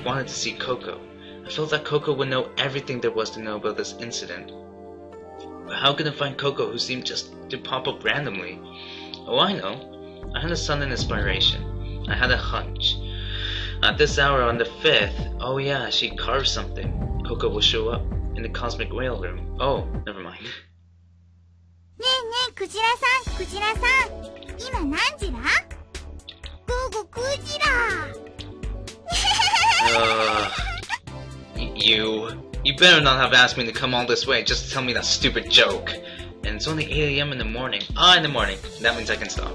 wanted to see Koko. I felt that Koko would know everything there was to know about this incident. But how could I find Koko, who seemed just to pop up randomly? Oh, I know. I had a sudden inspiration. I had a hunch. At this hour on the 5th, oh yeah, she carved something. Koko will show up in the cosmic whale room. Oh, never mind. ねえねえ、クジラさん、クジラさん。今何時だ？午後9時だ。You better not have asked me to come all this way just to tell me that stupid joke. And it's only 8 a.m. in the morning. In the morning. That means I can stop.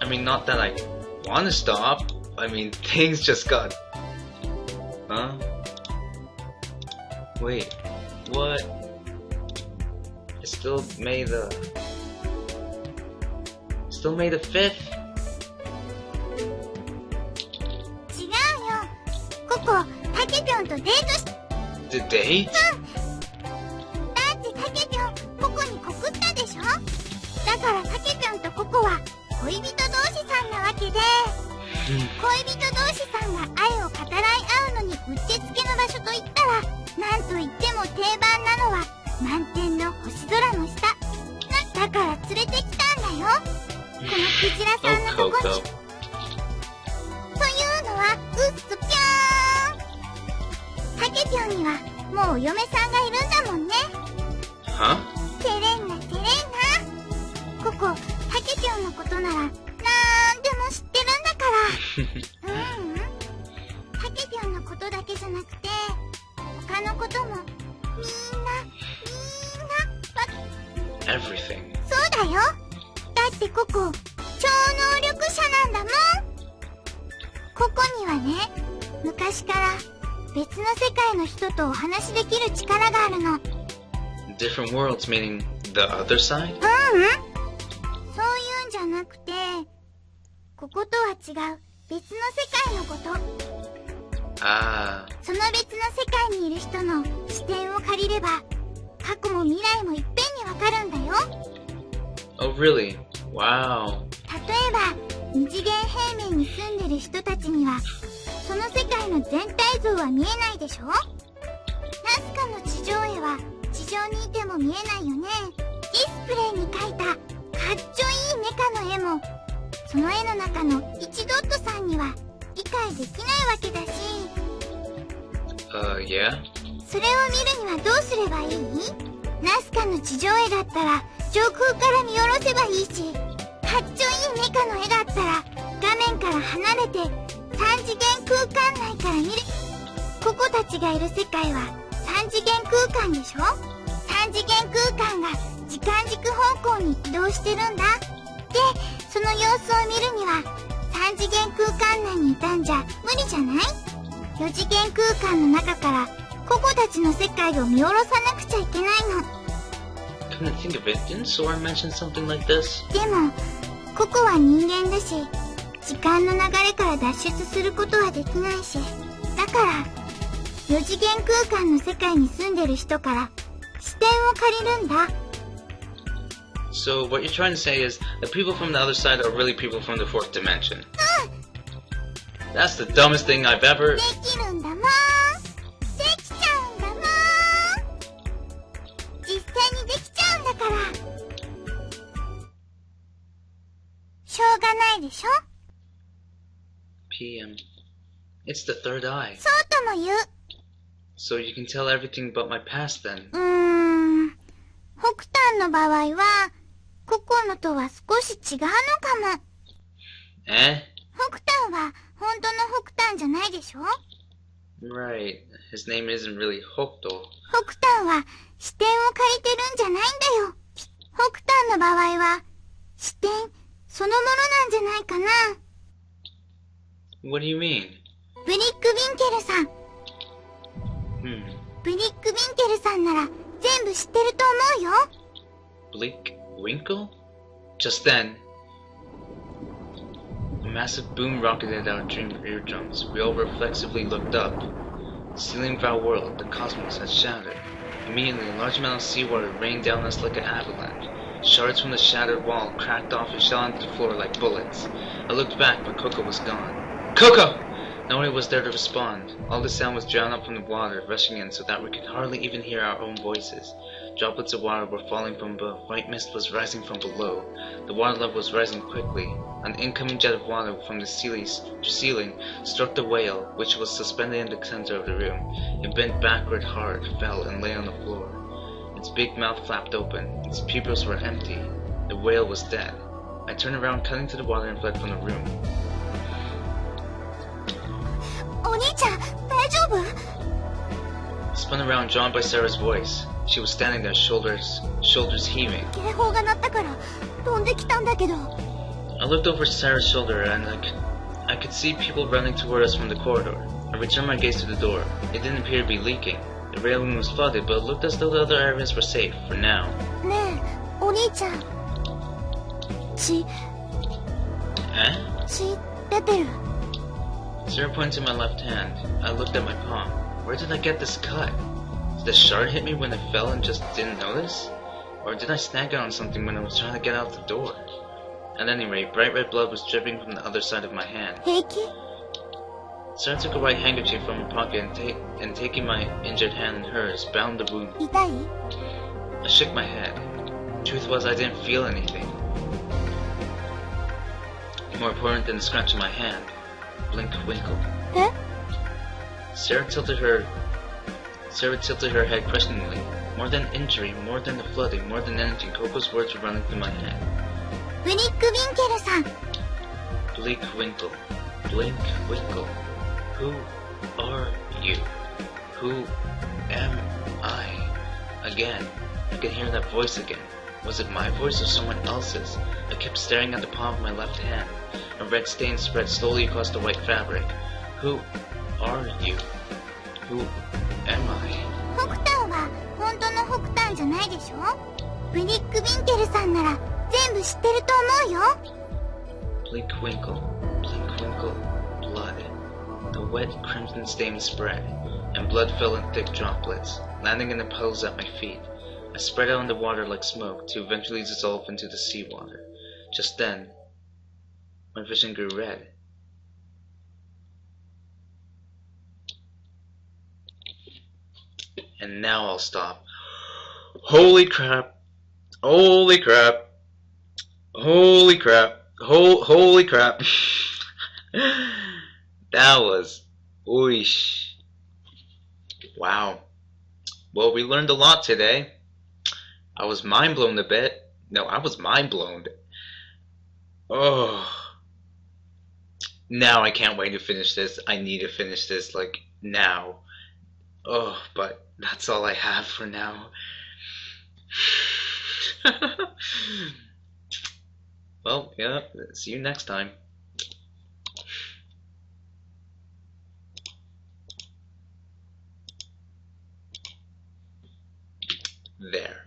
I mean, not that I want to stop. I mean, things just got... Huh? Wait, what? It's still May the 5th? 違うよ。ココ、タケピョンとデートし... The date? だってタケピョン、ココに告ったでしょ？だからタケピョンとココは恋人同士さんなわけで、恋人同士さんが愛を語らい合うのにうってつけの場所といったら、なんといっても定番なのは満天の星空の下。だから連れてきたんだよ。このクジラさんのとこに。というのはうっすぴょーん。タケピョンにはもうお嫁さんがいるんだもんね。Huh? てれんなてれんな。ココ、タケピョンのことならなんでも知ってるんだから。タケピョンのことだけじゃなくて他のこともみんな Everything. そうだよ。だってココ、超能力者なんだもん。ココにはね、昔から別の世界の人とお話しできる力があるの。Different worlds meaning the other side? そういうんじゃなくて、こことは違う別の世界のこと。その別の世界にいる人の視点を借りれば、過去も未来もいっぺんにわかるんだよ。Oh, really? Wow. 例えば、二次元平面に住んでる人たちには、その世界の全体像は見えないでしょ？ナスカの地上絵は地上にいても見えないよね。ディスプレイに描いたかっちょいいメカの絵も、その絵の中の1ドットさんには理解できないわけだし。Yeah? それを見るにはどうすればいい？ナスカの地上絵だったら上空から見下ろせばいいし、かっちょいいメカの絵だったら画面から離れて3次元空間内から見る。ココたちがいる世界は3次元空間でしょ？ 3次元空間が時間軸方向に移動してるんだ。で、その様子を見るには3次元空間内にいたんじゃ無理じゃない？ 4次元空間の中からココたちの世界を見下ろさなくちゃいけないの。Come to think of it, didn't Sora mention something like this? でも、ココは人間だし、時間の流れから脱出することはできないし、だから、4次元空間の世界に住んでる人から視点を借りるんだ。So what you're trying to say is the people from the other side are really people from the fourth dimension. That's the dumbest thing I've ever... できるんだもん。できちゃうんだもん。実際にできちゃうんだから。しょうがないでしょ？ PM. It's the third eye. そうとも言う。So you can tell everything about my past then. 北端の場合は、ココのとは少し違うのかも。北端は本当の北端じゃないでしょ？ Right. His name isn't really Hokuto. 北端は視点を借りてるんじゃないんだよ。北端の場合は視点そのものなんじゃないかな。What do you mean? ブリック・ヴィンケルさん。ブリック・ヴィンケルさんなら全部知ってると思うよ。Bleak Winkle? Just then, A massive boom rocketed our dream eardrums. We all reflexively looked up. The ceiling of our world, the cosmos, had shattered. Immediately, a large amount of seawater rained down us like an avalanche. Shards from the shattered wall cracked off and shot onto the floor like bullets. I looked back, but Koko was gone. Koko! Nobody was there to respond. All the sound was drowned out from the water, rushing in so that we could hardly even hear our own voices. Droplets of water were falling from above. White mist was rising from below. The water level was rising quickly. An incoming jet of water from the ceiling struck the whale, which was suspended in the center of the room. It bent backward hard, fell, and lay on the floor. Its big mouth flapped open. Its pupils were empty. The whale was dead. I turned around, cut into the water, and fled from the room. お兄ちゃん、大丈夫？ I spun around, drawn by Sarah's voice. She was standing there, shoulders heaving. 警報が鳴ったから飛んできたんだけど。 I looked over Sarah's shoulder and I could see people running toward us from the corridor. I returned my gaze to the door. It didn't appear to be leaking. The railing was flooded, but it looked as though the other areas were safe, for now. ねえ、お兄ちゃん。血 Eh? 血出てる。 Sarah pointed to my left hand. I looked at my palm. Where did I get this cut? Did the shard hit me when it fell and just didn't notice? Or did I snag it on something when I was trying to get out the door? At any rate, bright red blood was dripping from the other side of my hand. 平気？ Sarah took a white handkerchief from her pocket and taking my injured hand in hers, bound the wound. 痛い？ I shook my head. Truth was, I didn't feel anything. More important than the scratch of my hand. Blink, winkle. え？ Sarah tilted her head questioningly. More than injury, more than the flooding, more than anything, Koko's words were running through my head. ブニック・ウィンケルさん。 Blink, winkle. Blink, winkle. Who are you? Who am I? Again. I could hear that voice again. Was it my voice or someone else's? I kept staring at the palm of my left hand. A red stain spread slowly across the white fabric. Who are you? Who am I? 北端は本当の北端じゃないでしょ？ブニック・ウィンケルさんなら全部知ってると思うよ。 Blink, winkle. Blink, winkle. Blood. The wet crimson stain spread, and blood fell in thick droplets, landing in the puddles at my feet. I spread out in the water like smoke to eventually dissolve into the seawater. Just then, my vision grew red. And now I'll stop. Holy crap. Holy crap. Holy crap. Holy crap. That was... Ooish. Wow. Well, we learned a lot today. I was mind blown a bit. No, I was mind blown. Oh. Now I can't wait to finish this. I need to finish this, like, now. Oh, but that's all I have for now. Well, yeah, see you next time. There.